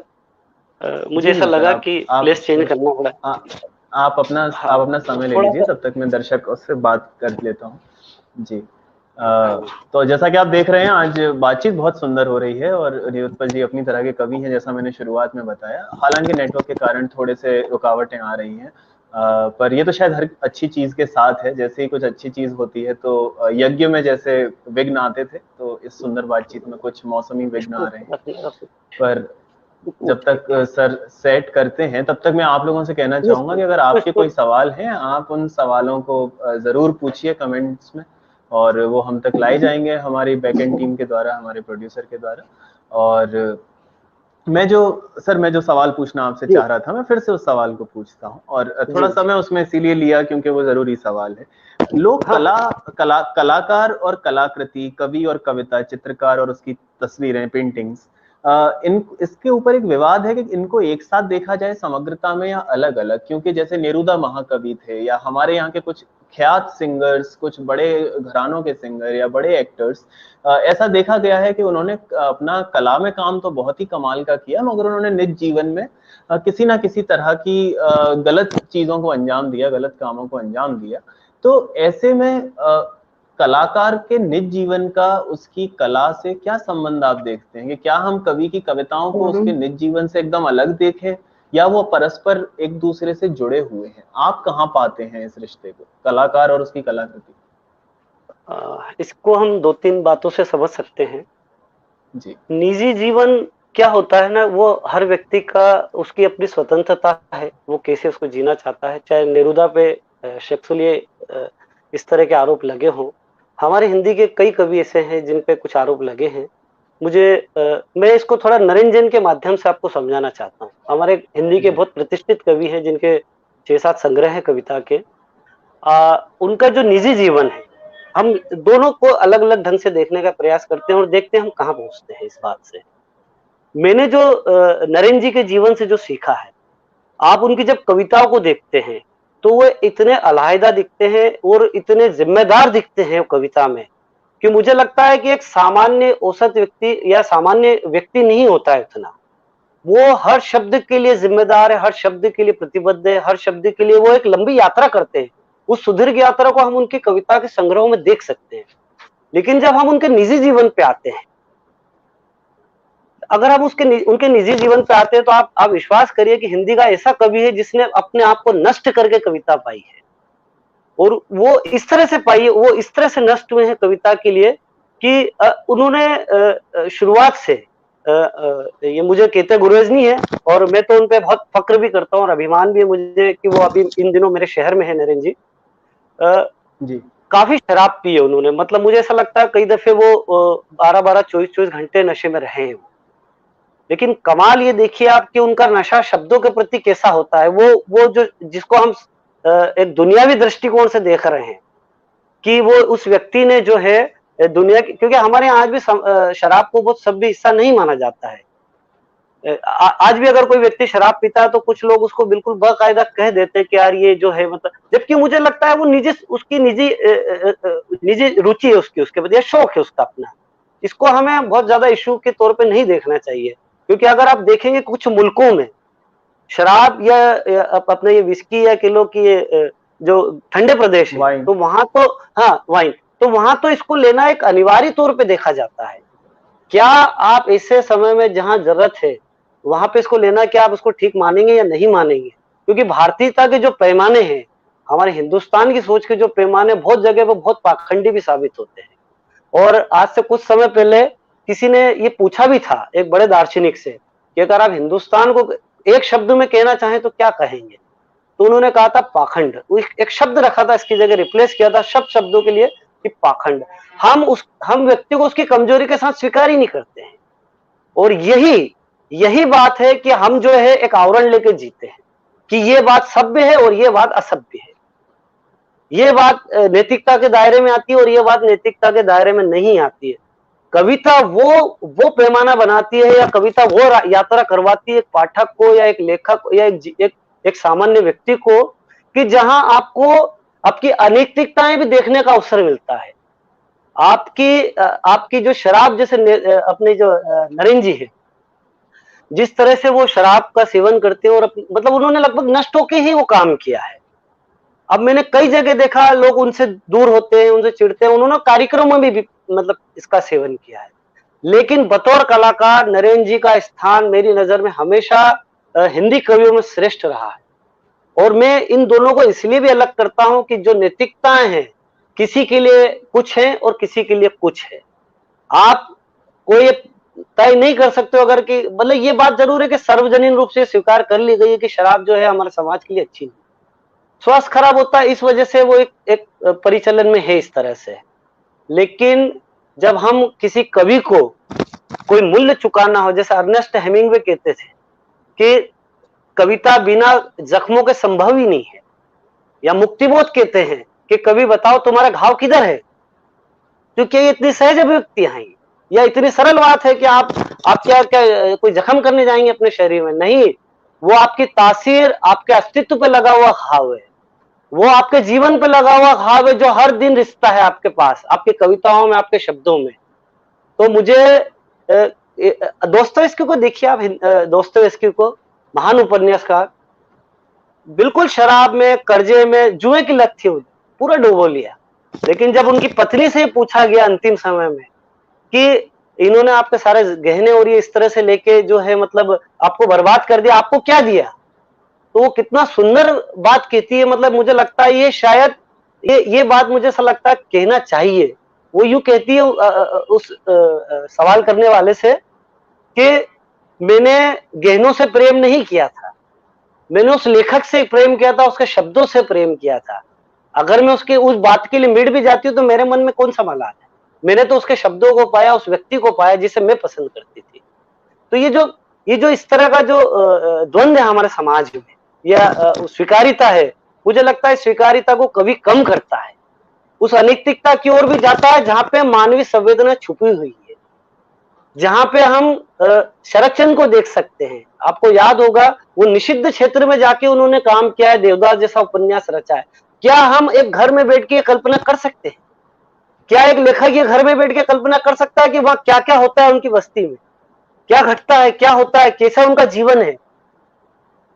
मुझे ऐसा लगा कि प्लेस चेंज करना पड़ा। आप अपना समय ले लीजिए, तब तक मैं दर्शक से बात कर लेता हूँ जी। तो जैसा कि आप देख रहे हैं, आज बातचीत बहुत सुंदर हो रही है और निरुत्पल जी अपनी तरह के कवि हैं, जैसा मैंने शुरुआत में बताया। हालांकि नेटवर्क के कारण थोड़े से रुकावटें आ रही हैं, पर ये तो शायद हर अच्छी चीज के साथ है। जैसे ही कुछ अच्छी चीज होती है तो यज्ञ में जैसे विघ्न आते थे, तो इस सुंदर बातचीत में कुछ मौसमी विघ्न आ रहे हैं। पर जब तक सर सेट करते हैं, तब तक मैं आप लोगों से कहना चाहूंगा कि अगर आपके कोई सवाल हैं, आप उन सवालों को जरूर पूछिए कमेंट्स में, और वो हम तक लाए जाएंगे हमारी बैकएंड टीम के द्वारा, हमारे प्रोड्यूसर के द्वारा। और मैं जो सवाल पूछना आपसे चाह रहा था, मैं फिर से उस सवाल को पूछता हूँ, और थोड़ा समय उसमें इसीलिए लिया क्योंकि वो जरूरी सवाल है। लोग कलाकार और कलाकृति, कवि और कविता, चित्रकार और उसकी तस्वीरें, पेंटिंग्स, इसके ऊपर एक विवाद है कि इनको एक साथ देखा जाए समग्रता में या अलग अलग। क्योंकि जैसे नेरुदा महाकवि थे, या हमारे यहाँ के कुछ ख्यात सिंगर्स, कुछ बड़े घरानों के सिंगर या बड़े एक्टर्स, ऐसा देखा गया है कि उन्होंने अपना कला में काम तो बहुत ही कमाल का किया, मगर उन्होंने निज जीवन में किसी ना किसी तरह की गलत चीजों को अंजाम दिया, गलत कामों को अंजाम दिया। तो ऐसे में कलाकार के निज जीवन का उसकी कला से क्या संबंध आप देखते हैं? कि क्या हम कवि की कविताओं को उसके निज जीवन से एकदम अलग देखें, या वो परस्पर एक दूसरे से जुड़े हुए हैं? आप कहाँ पाते हैं इस रिश्ते को, कलाकार और उसकी कलाकृति? इसको हम 2-3 बातों से समझ सकते हैं जी। निजी जीवन क्या होता है ना, वो हर व्यक्ति का, उसकी अपनी स्वतंत्रता है, वो कैसे उसको जीना चाहता है। चाहे नेरुदा पे सेक्सुअली इस तरह के आरोप लगे हों, हमारे हिंदी के कई कवि ऐसे हैं जिन पे कुछ आरोप लगे हैं। मैं इसको थोड़ा नरेंजन के माध्यम से आपको समझाना चाहता हूँ। हमारे हिंदी के बहुत प्रतिष्ठित कवि हैं जिनके 6-7 संग्रह है कविता के। उनका जो निजी जीवन है, हम दोनों को अलग अलग ढंग से देखने का प्रयास करते हैं और देखते हैं हम कहाँ पहुंचते हैं इस बात से। मैंने जो नरेंद्र जी के जीवन से जो सीखा है, आप उनकी जब कविताओं को देखते हैं तो वो इतने अलहायदा दिखते हैं और इतने जिम्मेदार दिखते हैं कविता में, कि मुझे लगता है कि एक सामान्य औसत व्यक्ति या सामान्य व्यक्ति नहीं होता है इतना। वो हर शब्द के लिए जिम्मेदार है, हर शब्द के लिए प्रतिबद्ध है, हर शब्द के लिए वो एक लंबी यात्रा करते हैं। उस सुदीर्घ यात्रा को हम उनकी कविता के संग्रहों में देख सकते हैं। लेकिन जब हम उनके निजी जीवन पे आते हैं, अगर हम उनके निजी जीवन पे आते हैं, तो आप विश्वास करिए कि हिंदी का ऐसा कवि है जिसने अपने आप को नष्ट करके कविता पाई है। और वो इस तरह से पाई है, वो इस तरह से नष्ट हुए हैं कविता के लिए कि उन्होंने शुरुआत से ये मुझे कहते गुरुज नहीं है, और मैं तो उन पे बहुत फक्र भी करता हूँ और अभिमान भी है मुझे कि वो अभी इन दिनों मेरे शहर में है नरेंद्र जी। काफी शराब पी है उन्होंने, मतलब मुझे ऐसा लगता है कई दफे वो 12-12, 24-24 घंटे नशे में रहे हैं। लेकिन कमाल ये देखिए आप कि उनका नशा शब्दों के प्रति कैसा होता है। वो जो जिसको हम एक दुनियावी दृष्टिकोण से देख रहे हैं कि वो उस व्यक्ति ने जो है दुनिया की, क्योंकि हमारे यहाँ आज भी शराब को बहुत सभ्य हिस्सा नहीं माना जाता है। आज भी अगर कोई व्यक्ति शराब पीता है तो कुछ लोग उसको बिल्कुल बाकायदा कह देते हैं कि यार ये जो है, मतलब, जबकि मुझे लगता है वो उसकी निजी रुचि है, उसके प्रति शौक है उसका अपना। इसको हमें बहुत ज्यादा इशू के तौर पे नहीं देखना चाहिए, क्योंकि अगर आप देखेंगे कुछ मुल्कों में शराब या अपने ये विस्की या किलो की जो ठंडे प्रदेश है, तो वहां तो वाइन, तो वहां तो इसको लेना एक अनिवार्य तौर पे देखा जाता है। क्या आप ऐसे समय में जहां जरूरत है वहां पे इसको लेना, क्या आप उसको ठीक मानेंगे या नहीं मानेंगे? क्योंकि भारतीयता के जो पैमाने हैं, हमारे हिंदुस्तान की सोच के जो पैमाने बहुत जगह पे बहुत पाखंडी भी साबित होते हैं। और आज से कुछ समय पहले किसी ने ये पूछा भी था एक बड़े दार्शनिक से कि अगर आप हिंदुस्तान को एक शब्द में कहना चाहें तो क्या कहेंगे? तो उन्होंने कहा था पाखंड। एक शब्द रखा था, इसकी जगह रिप्लेस किया था शब्दों के लिए कि पाखंड। हम व्यक्ति को उसकी कमजोरी के साथ स्वीकार ही नहीं करते हैं। और यही बात है कि हम जो है एक आवरण लेके जीते हैं कि ये बात सभ्य है और ये बात असभ्य है, ये बात नैतिकता के दायरे में आती है और ये बात नैतिकता के दायरे में नहीं आती है। कविता वो पैमाना बनाती है या कविता वो यात्रा करवाती है एक पाठक को या एक लेखक या एक सामान्य व्यक्ति को, कि जहां आपको आपकी अनैतिकताएं भी देखने का अवसर मिलता है। आपकी जो शराब, जैसे अपने जो नरेंद्र जी है, जिस तरह से वो शराब का सेवन करते हैं और मतलब उन्होंने लगभग नष्ट होके ही वो काम किया है। अब मैंने कई जगह देखा लोग उनसे दूर होते हैं, उनसे चिढ़ते हैं, उन्होंने कार्यक्रमों में भी मतलब इसका सेवन किया है। लेकिन बतौर कलाकार नरेंद्र जी का स्थान मेरी नजर में हमेशा हिंदी कवियों में श्रेष्ठ रहा है। और मैं इन दोनों को इसलिए भी अलग करता हूं कि जो नैतिकताएं हैं, किसी के लिए कुछ है और किसी के लिए कुछ है। आप कोई तय नहीं कर सकते हो अगर कि मतलब ये बात जरूर है कि सार्वजनिक रूप से स्वीकार कर ली गई है कि शराब जो है हमारे समाज के लिए अच्छी नहीं, स्वास्थ्य खराब होता है, इस वजह से वो एक परिचलन में है इस तरह से। लेकिन जब हम किसी कवि को कोई मूल्य चुकाना हो, जैसे अर्नेस्ट हेमिंग्वे कहते थे कि कविता बिना जख्मों के संभव ही नहीं है, या मुक्तिबोध कहते हैं कि कवि बताओ तुम्हारा घाव किधर है, क्योंकि ये इतनी सहज अभिव्यक्तियां हैं, या इतनी सरल बात है कि आप क्या कोई जख्म करने जाएंगे अपने शरीर में, नहीं, वो आपकी तासीर आपके अस्तित्व पे लगा हुआ घाव है, वो आपके जीवन पे लगा हुआ घाव है जो हर दिन रिश्ता है आपके पास, आपकी कविताओं में, आपके शब्दों में। तो मुझे दोस्तोयेव्स्की को देखिए आप, दोस्तोयेव्स्की को, महान उपन्यासकार, बिल्कुल शराब में, कर्जे में, जुए की लत थी, पूरा डुबो लिया। लेकिन जब उनकी पत्नी से पूछा गया अंतिम समय में कि इन्होंने आपके सारे गहने और ये इस तरह से लेके जो है मतलब आपको बर्बाद कर दिया, आपको क्या दिया, तो वो कितना सुंदर बात कहती है। मतलब मुझे लगता है ये शायद ये बात मुझे ऐसा लगता है कहना चाहिए। वो यूं कहती है उस सवाल करने वाले से कि मैंने गहनों से प्रेम नहीं किया था, मैंने उस लेखक से प्रेम किया था, उसके शब्दों से प्रेम किया था। अगर मैं उसके उस बात के लिए मिट भी जाती हूँ तो मेरे मन में कौन सा मलाल है, मैंने तो उसके शब्दों को पाया, उस व्यक्ति को पाया जिसे मैं पसंद करती थी। तो ये जो इस तरह का जो द्वंद्व है हमारे समाज में, या स्वीकारिता है, मुझे लगता है स्वीकारिता को कभी कम करता है, उस अनैतिकता की ओर भी जाता है जहां पे मानवीय संवेदना छुपी हुई है, जहां पे हम शरदचंद्र को देख सकते हैं। आपको याद होगा वो निषिद्ध क्षेत्र में जाके उन्होंने काम किया है, देवदास जैसा उपन्यास रचा है। क्या हम एक घर में बैठ के कल्पना कर सकते हैं? क्या एक लेखक ये घर में बैठ के कल्पना कर सकता है कि वहां क्या क्या होता है, उनकी बस्ती में क्या घटता है, क्या होता है, कैसा उनका जीवन है,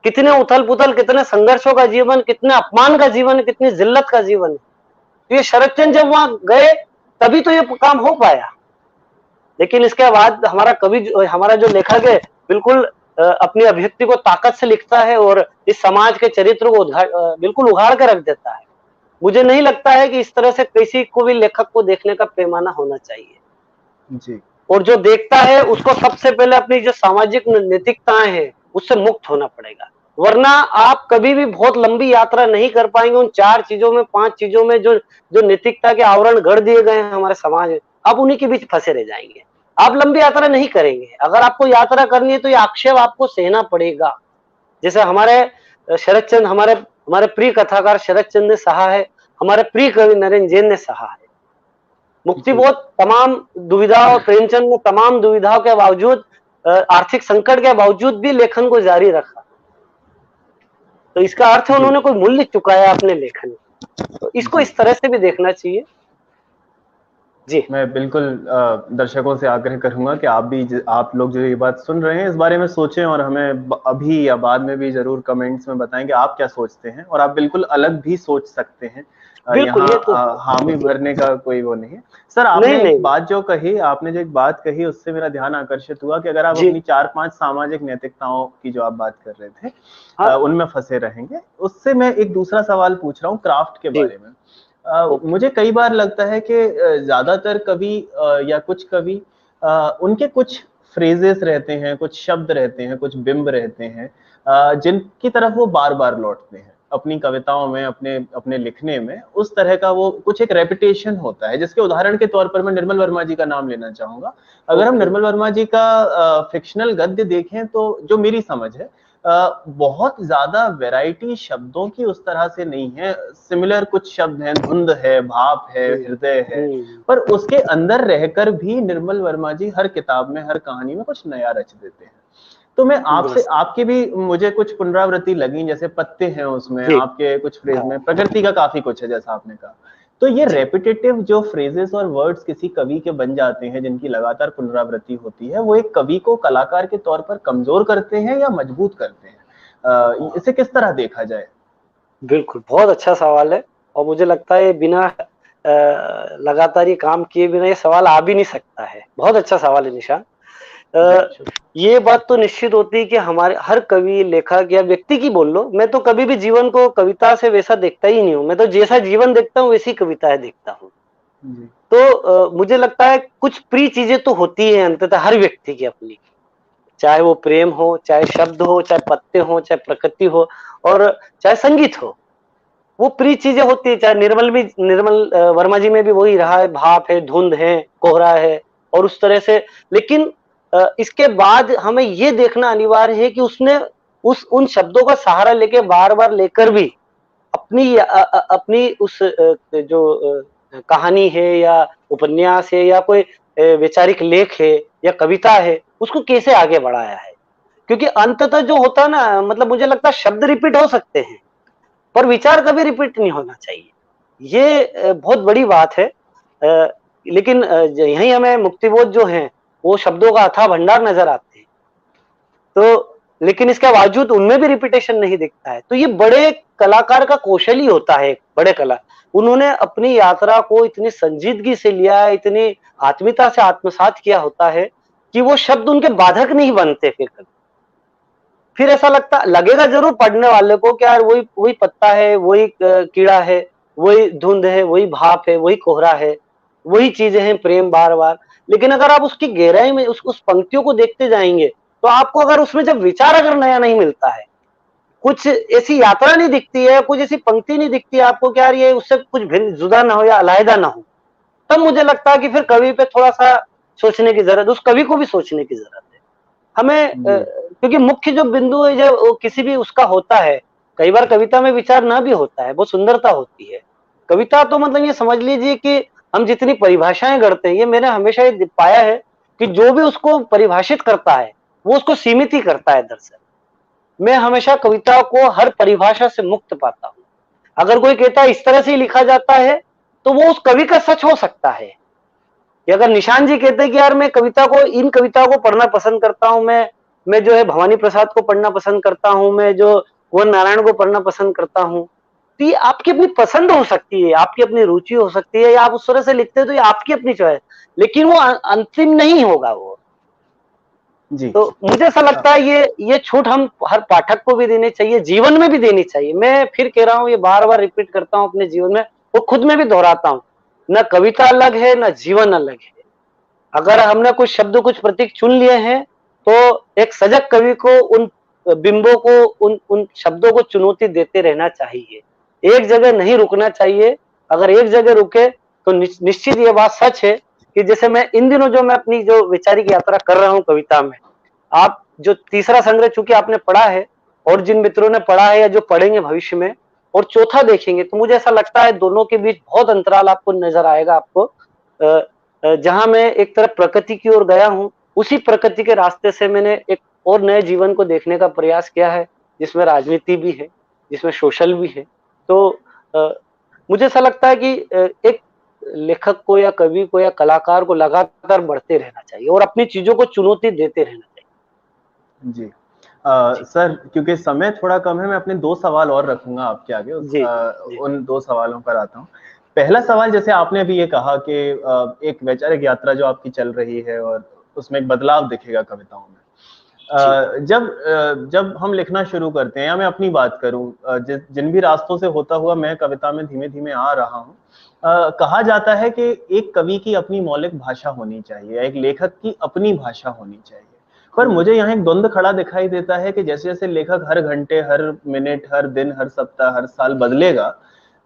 कितने उथल पुथल, कितने संघर्षों का जीवन, कितने अपमान का जीवन, कितनी जिल्लत का जीवन है। तो ये शरदचंद्र जब वहां गए तभी तो ये काम हो पाया। लेकिन इसके बाद हमारा कवि, हमारा जो लेखक है, बिल्कुल अपनी अभिव्यक्ति को ताकत से लिखता है और इस समाज के चरित्र को बिल्कुल उघाड़ कर रख देता है। मुझे नहीं लगता है कि इस तरह से किसी को भी लेखक को देखने का पैमाना होना चाहिए जी। और जो देखता है उसको सबसे पहले अपनी जो सामाजिक नैतिकताएं हैं उससे मुक्त होना पड़ेगा, वरना आप कभी भी बहुत लंबी यात्रा नहीं कर पाएंगे उन 4 चीजों में, 5 चीजों में जो नैतिकता के आवरण गढ़ दिए गए हैं हमारे समाज में, आप उन्हीं के बीच फंसे रह जाएंगे, आप लंबी यात्रा नहीं करेंगे। अगर आपको यात्रा करनी है तो ये आक्षेप आपको सहना पड़ेगा। जैसे हमारे शरदचंद्र, हमारे प्रिय कथाकार शरदचंद्र ने सहा है, हमारे प्रिय कवि नरेंद्र जैन ने सहा है। मुक्तिबोध तमाम दुविधाओं, प्रेमचंद ने तमाम दुविधाओं के बावजूद, आर्थिक संकट के बावजूद भी लेखन को जारी रखा। तो इसका अर्थ है उन्होंने कोई मूल्य चुकाया अपने लेखन। तो इसको इस तरह से भी देखना चाहिए। जी, मैं बिल्कुल दर्शकों से आग्रह करूंगा कि आप लोग जो ये बात सुन रहे हैं इस बारे में सोचें और हमें अभी या बाद में भी जरूर कमेंट्स में बताएं कि आप क्या सोचते हैं, और आप बिल्कुल अलग भी सोच सकते हैं। यहाँ तो हामी भरने का कोई वो नहीं है। सर आपने एक बात जो बात कही उससे मेरा ध्यान आकर्षित हुआ कि अगर आप अपनी 4-5 सामाजिक नैतिकताओं की जो आप बात कर रहे थे उनमें फंसे रहेंगे, उससे मैं एक दूसरा सवाल पूछ रहा हूँ क्राफ्ट के बारे में। मुझे कई बार लगता है कि ज्यादातर कवि या कुछ कवि उनके कुछ फ्रेजेस रहते हैं, कुछ शब्द रहते हैं, कुछ बिंब रहते हैं जिनकी तरफ वो बार बार लौटते हैं अपनी कविताओं में, अपने लिखने में। उस तरह का वो कुछ एक रेपुटेशन होता है, जिसके उदाहरण के तौर पर मैं निर्मल वर्मा जी का नाम लेना चाहूंगा। अगर हम निर्मल वर्मा जी का फिक्शनल गद्य देखें तो जो मेरी समझ है बहुत ज्यादा वैरायटी शब्दों की उस तरह से नहीं है। सिमिलर कुछ शब्द हैं, धुंध है, भाप है, हृदय है, पर उसके अंदर रहकर भी निर्मल वर्मा जी हर किताब में, हर कहानी में कुछ नया रच देते हैं। तो मैं आपसे, आपकी भी मुझे कुछ पुनरावृत्ति लगी, जैसे पत्ते हैं उसमें, आपके कुछ फ्रेज में प्रकृति का काफी कुछ है जैसा आपने कहा। तो ये रेपिटेटिव जो फ्रेजेस और वर्ड्स किसी कवि के बन जाते हैं, जिनकी लगातार पुनरावृत्ति होती है, वो एक कवि को कलाकार के तौर पर कमजोर करते हैं या मजबूत करते हैं? इसे किस तरह देखा जाए? बिल्कुल, बहुत अच्छा सवाल है और मुझे लगता है बिना लगातार ये काम किए बिना ये सवाल आ भी नहीं सकता है। बहुत अच्छा सवाल है निशान। ये बात तो निश्चित होती है कि हमारे हर कवि, लेखक या व्यक्ति की बोल लो, मैं तो कभी भी जीवन को कविता से वैसा देखता ही नहीं हूँ। मैं तो जैसा जीवन देखता हूँ वैसी कविताएं देखता हूँ। तो मुझे लगता है कुछ प्रिय चीजें तो होती है अंततः हर व्यक्ति की अपनी, चाहे वो प्रेम हो, चाहे शब्द हो, चाहे पत्ते हो, चाहे प्रकृति हो और चाहे संगीत हो। वो प्रिय चीजें होती है। चाहे निर्मल वर्मा जी में भी वही रहा है, भाप है, धुंध है, कोहरा है और उस तरह से। लेकिन इसके बाद हमें ये देखना अनिवार्य है कि उसने उन शब्दों का सहारा लेके बार-बार लेकर भी अपनी उस जो कहानी है या उपन्यास है या कोई वैचारिक लेख है या कविता है, उसको कैसे आगे बढ़ाया है। क्योंकि अंततः जो होता है ना, मतलब मुझे लगता है शब्द रिपीट हो सकते हैं पर विचार कभी रिपीट नहीं होना चाहिए। ये बहुत बड़ी बात है। लेकिन यहीं हमें मुक्तिबोध जो है वो शब्दों का अथाह भंडार नजर आते हैं। तो लेकिन इसके बावजूद उनमें भी रिपीटेशन नहीं दिखता है। तो ये बड़े कलाकार का कौशल ही होता है, बड़े कला। उन्होंने अपनी यात्रा को इतनी संजीदगी से लिया है, इतनी आत्मीयता से आत्मसात किया होता है कि वो शब्द उनके बाधक नहीं बनते फिर ऐसा लगेगा जरूर पढ़ने वाले को कि यार वही पत्ता है, वही कीड़ा है, वही धुंध है, वही भाप है, वही कोहरा है, वही चीजें हैं, प्रेम बार-बार। लेकिन अगर आप उसकी गहराई में उस पंक्तियों को देखते जाएंगे तो आपको अगर उसमें जब विचार अगर नया नहीं मिलता है, कुछ ऐसी यात्रा नहीं दिखती है, कुछ ऐसी पंक्ति नहीं दिखती है आपको कि यार ये उससे कुछ भिन्न जुदा ना हो या अलग ना हो, तब मुझे लगता है कि फिर कवि पे थोड़ा सा सोचने की जरूरत, उस कवि को भी सोचने की जरूरत है हमें। क्योंकि मुख्य जो बिंदु है जब किसी भी उसका होता है, कई बार कविता में विचार ना भी होता है, वो सुंदरता होती है। कविता तो मतलब ये समझ लीजिए कि हम जितनी परिभाषाएं गढ़ते हैं, ये मैंने हमेशा ये पाया है कि जो भी उसको परिभाषित करता है वो उसको सीमित ही करता है। दरअसल मैं हमेशा कविता को हर परिभाषा से मुक्त पाता हूँ। अगर कोई कहता है इस तरह से लिखा जाता है तो वो उस कवि का सच हो सकता है। कि अगर निशान जी कहते हैं कि यार मैं इन कविताओं को पढ़ना पसंद करता हूँ, मैं जो है भवानी प्रसाद को पढ़ना पसंद करता हूँ, मैं जो कुंवर नारायण को पढ़ना पसंद करता हूँ, तो ये आपकी अपनी पसंद हो सकती है, आपकी अपनी रुचि हो सकती है, या आप उस तरह से लिखते हैं तो ये आपकी अपनी चॉइस, लेकिन वो अंतिम नहीं होगा वो जी। तो मुझे ऐसा लगता है ये छूट हम हर पाठक को भी देनी चाहिए, जीवन में भी देनी चाहिए। मैं फिर कह रहा हूँ, ये बार बार रिपीट करता हूँ अपने जीवन में, वो खुद में भी दोहराता हूँ, न कविता अलग है न जीवन अलग है। अगर हमने कुछ शब्द कुछ प्रतीक चुन लिए हैं तो एक सजग कवि को उन बिंबों को उन शब्दों को चुनौती देते रहना चाहिए, एक जगह नहीं रुकना चाहिए। अगर एक जगह रुके तो निश्चित ये बात सच है कि जैसे मैं इन दिनों जो मैं अपनी जो वैचारिक यात्रा कर रहा हूँ कविता में, आप जो तीसरा संग्रह चूंकि आपने पढ़ा है और जिन मित्रों ने पढ़ा है या जो पढ़ेंगे भविष्य में और चौथा देखेंगे, तो मुझे ऐसा लगता है दोनों के बीच बहुत अंतराल आपको नजर आएगा। आपको जहां मैं एक तरफ प्रकृति की ओर गया हूं, उसी प्रकृति के रास्ते से मैंने एक और नए जीवन को देखने का प्रयास किया है, जिसमें राजनीति भी है, जिसमें सोशल भी है। तो मुझे ऐसा लगता है कि एक लेखक को या कवि को या कलाकार को लगातार बढ़ते रहना चाहिए और अपनी चीजों को चुनौती देते रहना चाहिए। जी सर, क्योंकि समय थोड़ा कम है, मैं अपने 2 सवाल और रखूंगा आपके आगे। उन 2 सवालों पर आता हूँ। पहला सवाल, जैसे आपने अभी ये कहा कि एक वैचारिक यात्रा जो आपकी चल रही है और उसमें एक बदलाव दिखेगा कविताओं में। जब हम लिखना शुरू करते हैं, या मैं अपनी बात करूं, जिन भी रास्तों से होता हुआ मैं कविता में धीमे धीमे आ रहा हूं, कहा जाता है कि एक कवि की अपनी मौलिक भाषा होनी चाहिए, एक लेखक की अपनी भाषा होनी चाहिए। पर मुझे यहाँ एक द्वंद्व खड़ा दिखाई देता है कि जैसे जैसे लेखक हर घंटे, हर मिनट, हर दिन, हर सप्ताह, हर साल बदलेगा,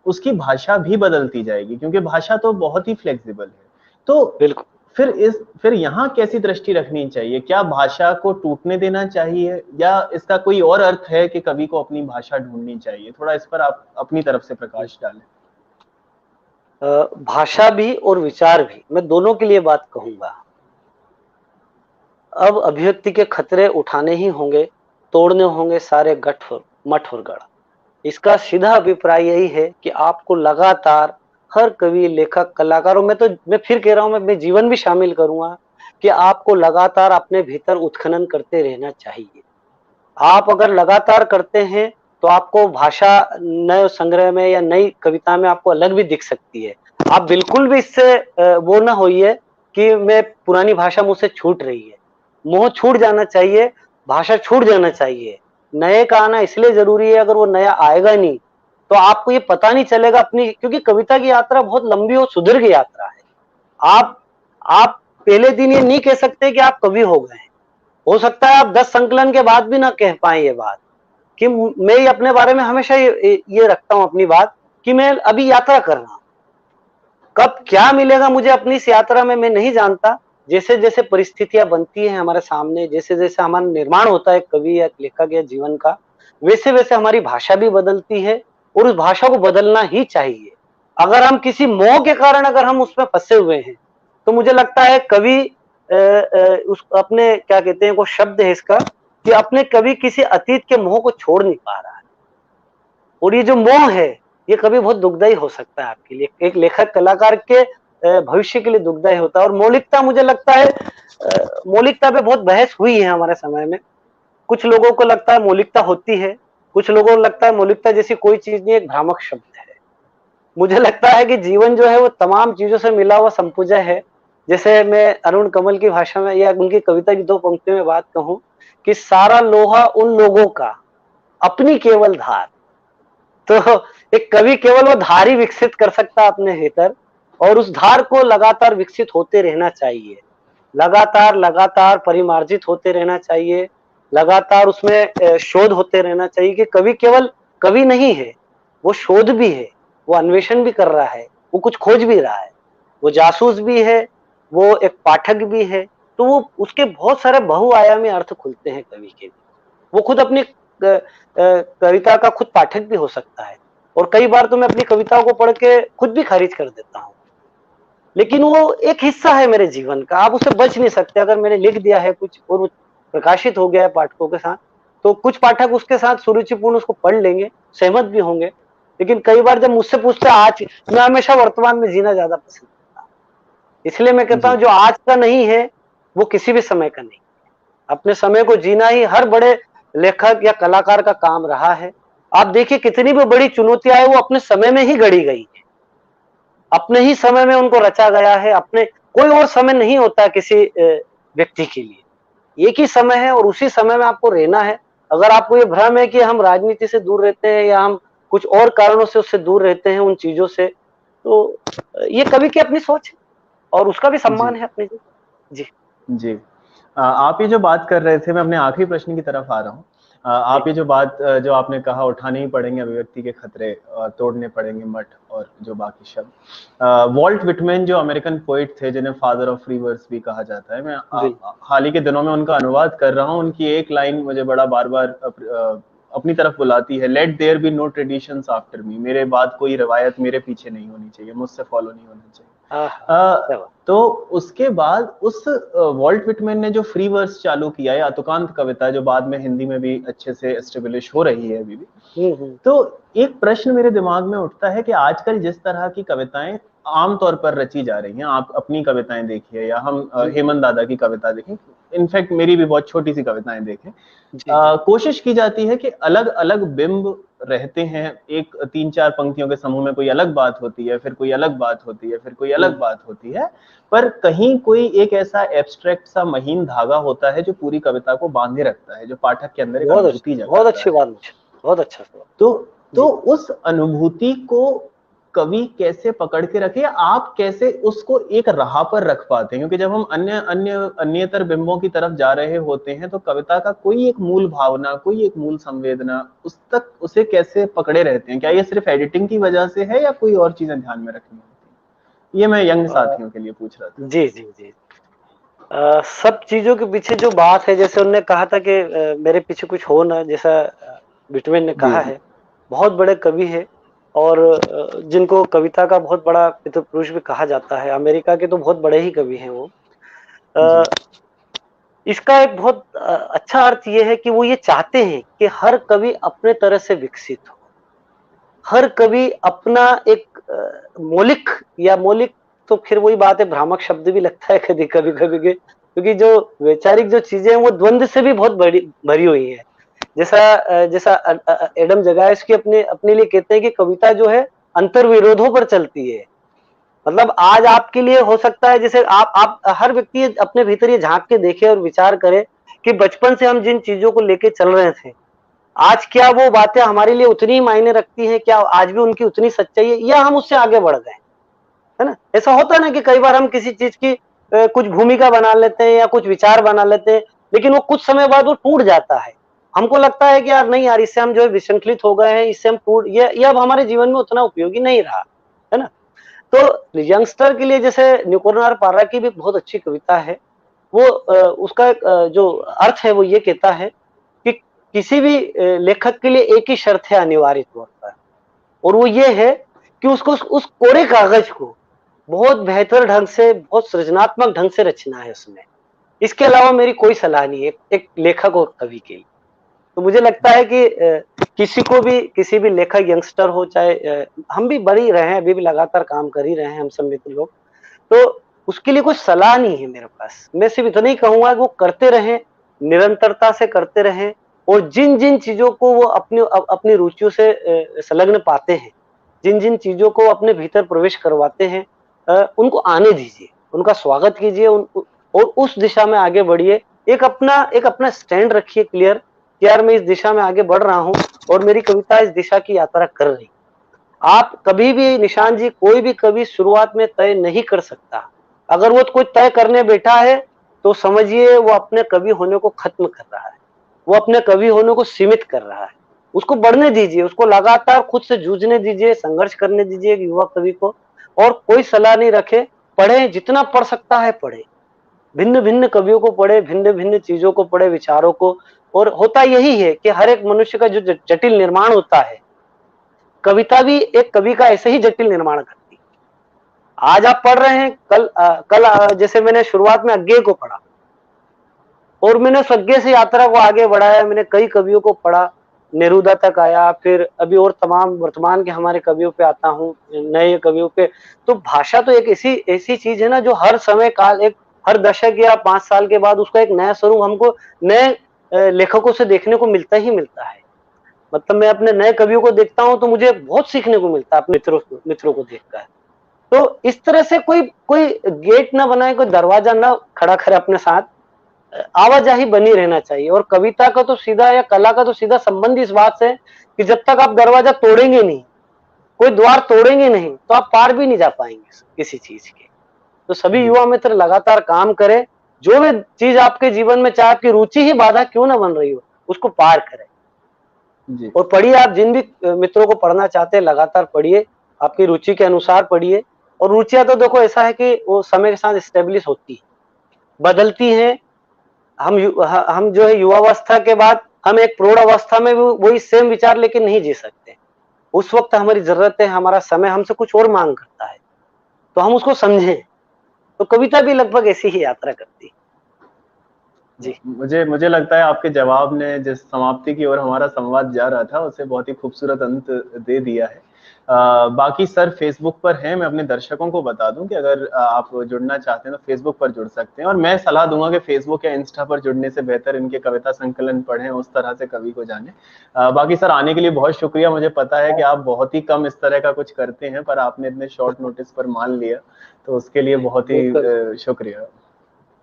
उसकी भाषा भी बदलती जाएगी, क्योंकि भाषा तो बहुत ही फ्लेक्सिबल है। तो बिल्कुल, फिर यहाँ कैसी दृष्टि रखनी चाहिए? क्या भाषा को टूटने देना चाहिए, या इसका कोई और अर्थ है कि कवि को अपनी भाषा ढूंढनी चाहिए? थोड़ा इस पर आप अपनी तरफ से प्रकाश डालें। भाषा भी और विचार भी, मैं दोनों के लिए बात कहूंगा। अब अभिव्यक्ति के खतरे उठाने ही होंगे, तोड़ने होंगे सारे मठ और गढ़। इसका सीधा अभिप्राय यही है कि आपको लगातार हर कवि, लेखक, कलाकार, और मैं फिर कह रहा हूँ, मैं जीवन भी शामिल करूंगा कि आपको लगातार अपने भीतर उत्खनन करते रहना चाहिए। आप अगर लगातार करते हैं तो आपको भाषा नए संग्रह में या नई कविता में आपको अलग भी दिख सकती है। आप बिल्कुल भी इससे वो ना होइए कि मैं पुरानी भाषा मुझसे छूट रही है। मोह छूट जाना चाहिए, भाषा छूट जाना चाहिए। नए का आना इसलिए जरूरी है, अगर वो नया आएगा नहीं तो आपको ये पता नहीं चलेगा अपनी, क्योंकि कविता की यात्रा बहुत लंबी और सुदीर्घ यात्रा है। आप पहले दिन ये नहीं कह सकते कि आप कवि हो गए हैं। हो सकता है आप 10 संकलन के बाद भी ना कह पाए ये बात, कि मैं अपने बारे में हमेशा ये रखता हूं अपनी बात, कि मैं अभी यात्रा कर रहा हूं। कब क्या मिलेगा मुझे अपनी इस यात्रा में मैं नहीं जानता। जैसे जैसे परिस्थितियां बनती हैं हमारे सामने, जैसे जैसे हमारा निर्माण होता है कवि या लेखक या जीवन का, वैसे वैसे हमारी भाषा भी बदलती है, और उस भाषा को बदलना ही चाहिए। अगर हम किसी मोह के कारण अगर हम उसमें फंसे हुए हैं, तो मुझे लगता है कवि उस अपने क्या कहते हैं, वो शब्द है इसका, कि अपने कवि किसी अतीत के मोह को छोड़ नहीं पा रहा है। और ये जो मोह है, ये कभी बहुत दुखदायी हो सकता है आपके लिए, एक लेखक कलाकार के भविष्य के लिए दुखदायी होता है। और मौलिकता, मुझे लगता है मौलिकता पे बहुत बहस हुई है हमारे समय में। कुछ लोगों को लगता है मौलिकता होती है, कुछ लोगों को लगता है मौलिकता जैसी कोई चीज नहीं, एक भ्रामक शब्द है। मुझे लगता है कि जीवन जो है वो तमाम चीजों से मिला हुआ संपुजय है। जैसे मैं अरुण कमल की भाषा में या उनकी कविता की 2 पंक्तियों में बात कहूं, कि सारा लोहा उन लोगों का, अपनी केवल धार। तो एक कवि केवल वो धार ही विकसित कर सकता है अपने भीतर, और उस धार को लगातार विकसित होते रहना चाहिए। लगातार लगातार परिमार्जित होते रहना चाहिए, लगातार उसमें शोध होते रहना चाहिए, कि कवि केवल कवि नहीं है, वो शोध भी है, वो अन्वेषण भी कर रहा है, वो कुछ खोज भी रहा है, वो जासूस भी है, वो एक पाठक भी है। तो वो उसके बहुत सारे बहुआयामी अर्थ खुलते हैं कवि के। वो खुद अपनी कविता का खुद पाठक भी हो सकता है, और कई बार तो मैं अपनी कविताओं को पढ़ के खुद भी खारिज कर देता हूँ। लेकिन वो एक हिस्सा है मेरे जीवन का, आप उससे बच नहीं सकते। अगर मैंने लिख दिया है कुछ और वो प्रकाशित हो गया है पाठकों के साथ, तो कुछ पाठक उसके साथ सुरुचिपूर्ण उसको पढ़ लेंगे, सहमत भी होंगे। लेकिन कई बार जब मुझसे पूछते हैं, आज मैं हमेशा वर्तमान में जीना ज्यादा पसंद करता हूँ। इसलिए मैं कहता हूँ जो आज का नहीं है वो किसी भी समय का नहीं। अपने समय को जीना ही हर बड़े लेखक या कलाकार का काम रहा है। आप देखिए कितनी भी बड़ी चुनौतियां है वो अपने समय में ही गढ़ी गई है, अपने ही समय में उनको रचा गया है। अपने कोई और समय नहीं होता किसी व्यक्ति के लिए, एक ही समय है और उसी समय में आपको रहना है। अगर आपको ये भ्रम है कि हम राजनीति से दूर रहते हैं या हम कुछ और कारणों से उससे दूर रहते हैं, उन चीजों से, तो ये कवि की अपनी सोच है और उसका भी सम्मान है अपने जी। जी, आप ये जो बात कर रहे थे, मैं अपने आखिरी प्रश्न की तरफ आ रहा हूँ। आप ये जो बात जो आपने कहा, उठाने ही पड़ेंगे अभिव्यक्ति के खतरे, तोड़ने पड़ेंगे मठ, और जो बाकी शब्द, वॉल्ट विटमैन जो अमेरिकन पोइट थे, जिन्हें फादर ऑफ फ्री वर्ड्स भी कहा जाता है, मैं हाल ही के दिनों में उनका अनुवाद कर रहा हूँ। उनकी एक लाइन मुझे बड़ा बार बार अपनी तरफ बुलाती है, let there be no traditions after me. मेरे बाद कोई रवायत मेरे पीछे नहीं होनी चाहिए, मुझसे फॉलो नहीं होना चाहिए। तो उसके बाद उस वॉल्ट विटमैन ने जो फ्री वर्स चालू किया है, आतुकांत कविता, जो बाद में हिंदी में भी अच्छे से एस्टेब्लिश हो रही है अभी भी, तो एक प्रश्न मेरे दिमाग में उठता है कि आजकल जिस तरह की कविताएं आमतौर पर रची जा रही हैं, आप अपनी कविताएं देखिए या हम हेमंत दादा की कविता देखें, इनफैक्ट मेरी भी बहुत छोटी सी कविताएं देखें, कोशिश की जाती है कि अलग अलग बिंब रहते हैं। एक 3-4 पंक्तियों के समूह में कोई अलग बात होती है, फिर कोई अलग बात होती है, फिर कोई अलग बात होती है, पर कहीं कोई एक ऐसा एब्स्ट्रैक्ट सा महीन धागा होता है जो पूरी कविता को बांधे रखता है, जो पाठक के अंदर एक अनुभूति जगाता है। बहुत अच्छी बात, बहुत अच्छा सवाल। तो उस अनुभूति को कवि कैसे पकड़ के रखे, आप कैसे उसको एक राह पर रख पाते हैं? क्योंकि जब हम अन्यतर बिंबों की तरफ जा रहे होते हैं, तो कविता का कोई एक मूल भावना, कोई एक मूल संवेदना, उस तक उसे कैसे पकड़े रहते हैं? क्या ये सिर्फ एडिटिंग की वजह से है या कोई और चीजें ध्यान में रखनी होती है? ये मैं यंग साथियों के लिए पूछ रहा था। जी जी जी। सब चीजों के पीछे जो बात है, जैसे उन्होंने कहा था कि मेरे पीछे कुछ हो ना, जैसा विटमैन ने कहा है, बहुत बड़े कवि है और जिनको कविता का बहुत बड़ा पितृ पुरुष भी कहा जाता है। अमेरिका के तो बहुत बड़े ही कवि हैं वो। इसका एक बहुत अच्छा अर्थ ये है कि वो ये चाहते हैं कि हर कवि अपने तरह से विकसित हो। हर कवि अपना एक मौलिक या मौलिक, तो फिर वही बात है, भ्रामक शब्द भी लगता है कभी कभी कभी के, क्योंकि जो वैचारिक जो चीजें हैं वो द्वंद्व से भी बहुत बड़ी भरी हुई है। जैसा एडम जगायस्की अपने अपने लिए कहते हैं कि कविता जो है अंतर्विरोधों पर चलती है। मतलब आज आपके लिए हो सकता है, जैसे आप हर व्यक्ति अपने भीतर ये झांक के देखे और विचार करे कि बचपन से हम जिन चीजों को लेके चल रहे थे, आज क्या वो बातें हमारे लिए उतनी मायने रखती हैं, क्या आज भी उनकी उतनी सच्चाई है, या हम उससे आगे बढ़ गए, है ना? ऐसा होता है ना कि कई बार हम किसी चीज की कुछ भूमिका बना लेते हैं या कुछ विचार बना लेते हैं, लेकिन वो कुछ समय बाद वो टूट जाता है। हमको लगता है कि यार नहीं यार, इससे हम जो है विसंकलित हो गए हैं, इससे हम टूट, ये अब हमारे जीवन में उतना उपयोगी नहीं रहा, है ना? तो यंगस्टर के लिए जैसे न्यूकोरनार पारा की भी बहुत अच्छी कविता है। वो उसका जो अर्थ है वो ये कहता है कि किसी भी लेखक के लिए एक ही शर्त है अनिवार्य तौर पर, और वो ये है कि उसको उस कोरे कागज को बहुत बेहतर ढंग से, बहुत सृजनात्मक ढंग से रचना है उसमें। इसके अलावा मेरी कोई सलाह नहीं है एक लेखक और कवि के लिए। तो मुझे लगता है कि किसी को भी, किसी भी लेखक, यंगस्टर हो चाहे हम भी बढ़ ही रहे हैं, अभी भी लगातार काम कर ही रहे हैं हम सब मित्र लोग, तो उसके लिए कोई सलाह नहीं है मेरे पास। मैं सिर्फ इतना ही कहूंगा कि वो करते रहें, निरंतरता से करते रहें, और जिन जिन चीजों को वो अपनी रुचियों से संलग्न पाते हैं, जिन जिन चीजों को अपने भीतर प्रवेश करवाते हैं, उनको आने दीजिए, उनका स्वागत कीजिए, और उस दिशा में आगे बढ़िए। एक अपना स्टैंड रखिए क्लियर कि यार मैं इस दिशा में आगे बढ़ रहा हूँ और मेरी कविता इस दिशा की यात्रा कर रही। आप कभी भी, निशान जी, कोई भी कवि शुरुआत में तय नहीं कर सकता। अगर वो कोई तय करने बैठा है तो समझिए वो अपने कवि होने को खत्म कर रहा है, वो अपने कवि होने को सीमित कर रहा है। उसको बढ़ने दीजिए, उसको लगातार खुद से जूझने दीजिए, संघर्ष करने दीजिए एक युवा कवि को। और कोई सलाह नहीं रखे, पढ़े, जितना पढ़ सकता है पढ़े, भिन्न भिन्न कवियों को पढ़े, भिन्न भिन्न चीजों को पढ़े, विचारों को। और होता यही है कि हर एक मनुष्य का जो जटिल निर्माण होता है, कविता भी एक कवि का ऐसे ही जटिल निर्माण करती है। आज आप पढ़ रहे हैं, कल जैसे मैंने शुरुआत में अज्ञेय को पढ़ा और मैंने उस अज्ञेय से यात्रा को आगे बढ़ाया। मैंने कई कवियों को पढ़ा, नेरुदा तक आया, फिर अभी और तमाम वर्तमान के हमारे कवियों पे आता हूँ, नए कवियों पे। तो भाषा तो एक ऐसी ऐसी चीज है ना, जो हर समय काल, एक हर दशक या 5 साल के बाद उसका एक नया स्वरूप हमको नए लेखकों से देखने को मिलता ही मिलता है। मतलब मैं अपने नए कवियों को देखता हूँ तो मुझे बहुत सीखने को मिलता है अपने मित्रों को देखकर। तो इस तरह से कोई कोई गेट ना बनाए, कोई दरवाजा ना खड़ा करे अपने साथ, आवाजाही बनी रहना चाहिए। और कविता का तो सीधा, या कला का तो सीधा संबंध इस बात से कि जब तक आप दरवाजा तोड़ेंगे नहीं, कोई द्वार तोड़ेंगे नहीं, तो आप पार भी नहीं जा पाएंगे किसी चीज के। तो सभी युवा मित्र लगातार काम करें, जो भी चीज आपके जीवन में, चाहे आपकी रुचि ही बाधा क्यों ना बन रही हो, उसको पार करें। जी। और पढ़िए, आप जिन भी मित्रों को पढ़ना चाहते हैं लगातार पढ़िए, आपकी रुचि के अनुसार पढ़िए। और रुचियां तो देखो ऐसा है कि वो समय के साथ स्टेब्लिश होती है, बदलती हैं। हम जो है युवावस्था के बाद हम एक प्रौढ़ अवस्था में भी वही सेम विचार लेके नहीं जी सकते। उस वक्त हमारी जरूरत है, हमारा समय हमसे कुछ और मांग करता है, तो हम उसको समझें। तो कविता भी लगभग ऐसी ही यात्रा करती है। जी, मुझे लगता है आपके जवाब ने जिस समाप्ति की ओर हमारा संवाद जा रहा था उसे बहुत ही खूबसूरत अंत दे दिया है। बाकी सर फेसबुक पर हैं, मैं अपने दर्शकों को बता दूं कि अगर आप जुड़ना चाहते हैं तो फेसबुक पर जुड़ सकते हैं। और मैं सलाह दूंगा कि फेसबुक या इंस्टा पर जुड़ने से बेहतर इनके कविता संकलन पढ़ें, उस तरह से कवि को जाने। बाकी सर आने के लिए बहुत शुक्रिया। मुझे पता है कि आप बहुत ही कम इस तरह का कुछ करते हैं, पर आपने इतने शॉर्ट नोटिस पर मान लिया, तो उसके लिए बहुत ही शुक्रिया।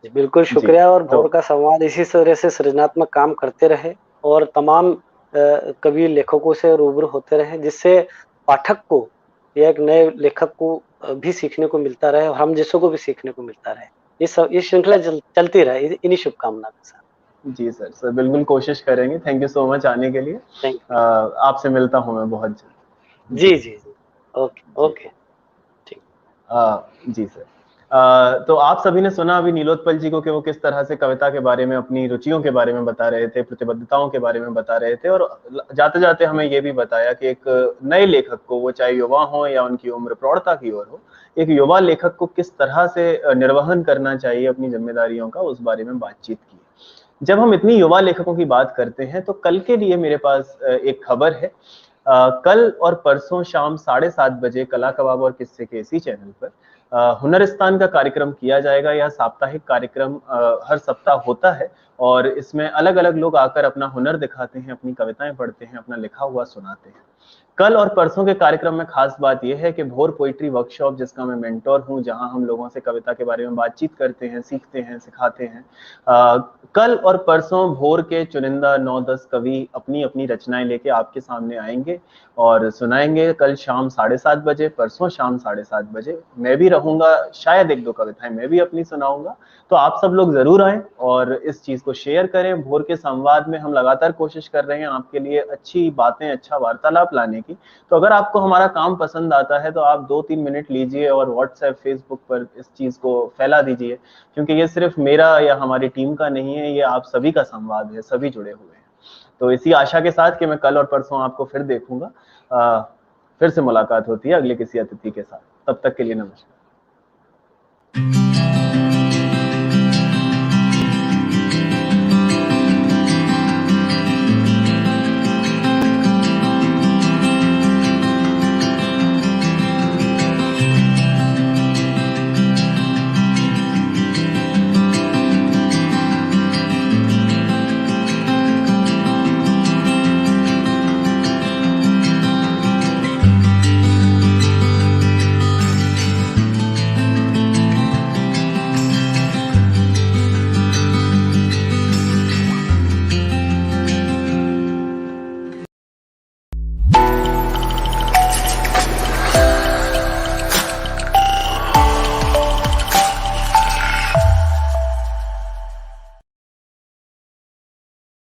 बिल्कुल शुक्रिया। और भोर का संवाद इसी तरह से सृजनात्मक काम करते रहे और तमाम कवि लेखकों से रूबरू होते रहे, जिससे पाठक को या एक नए लेखक को भी सीखने को मिलता रहे और हम जैसों को भी सीखने को मिलता रहे। ये श्रृंखला चलती रहे इन्हीं शुभकामना के साथ। जी सर बिल्कुल कोशिश करेंगे। थैंक यू सो मच आने के लिए। आपसे मिलता हूँ मैं बहुत जल्द। जी। ओके ठीक। जी सर। तो आप सभी ने सुना अभी नीलोत्पल जी को कि वो किस तरह से कविता के बारे में, अपनी रुचियों के बारे में बता रहे थे, प्रतिबद्धताओं के बारे में बता रहे थे, और जाते जाते हमें ये भी बताया कि एक नए लेखक को, वो चाहे युवा हो या उनकी उम्र प्रौढ़ता की ओर हो, एक युवा लेखक को किस तरह से निर्वहन करना चाहिए अपनी जिम्मेदारियों का, उस बारे में बातचीत की। जब हम इतनी युवा लेखकों की बात करते हैं तो कल के लिए मेरे पास एक खबर है। कल और परसों शाम 7:30 बजे कला कबाब और किस्से के इसी चैनल पर हुनरिस्तान का कार्यक्रम किया जाएगा। यह साप्ताहिक कार्यक्रम हर सप्ताह होता है और इसमें अलग अलग लोग आकर अपना हुनर दिखाते हैं, अपनी कविताएं पढ़ते हैं, अपना लिखा हुआ सुनाते हैं। कल और परसों के कार्यक्रम में खास बात यह है कि भोर पोइट्री वर्कशॉप, जिसका मैं मेंटोर हूं, जहां हम लोगों से कविता के बारे में बातचीत करते हैं, सीखते हैं, सिखाते हैं। कल और परसों भोर के चुनिंदा 9-10 कवि अपनी अपनी रचनाएं लेके आपके सामने आएंगे और सुनाएंगे। कल शाम 7:30 बजे, परसों शाम 7:30 बजे मैं भी रहूंगा, शायद 1-2 कविताएं मैं भी अपनी सुनाऊंगा। तो आप सब लोग जरूर आएं और इस चीज को शेयर करें। भोर के संवाद में हम लगातार कोशिश कर रहे हैं आपके लिए अच्छी बातें, अच्छा वार्तालाप लाने की। तो अगर आपको हमारा काम पसंद आता है तो आप 2-3 मिनट लीजिए और व्हाट्सएप, फेसबुक पर इस चीज को फैला दीजिए, क्योंकि ये सिर्फ मेरा या हमारी टीम का नहीं है, ये आप सभी का संवाद है, सभी जुड़े हुए हैं। तो इसी आशा के साथ कि मैं कल और परसों आपको फिर देखूंगा, फिर से मुलाकात होती है अगले किसी अतिथि के साथ। तब तक के लिए नमस्कार।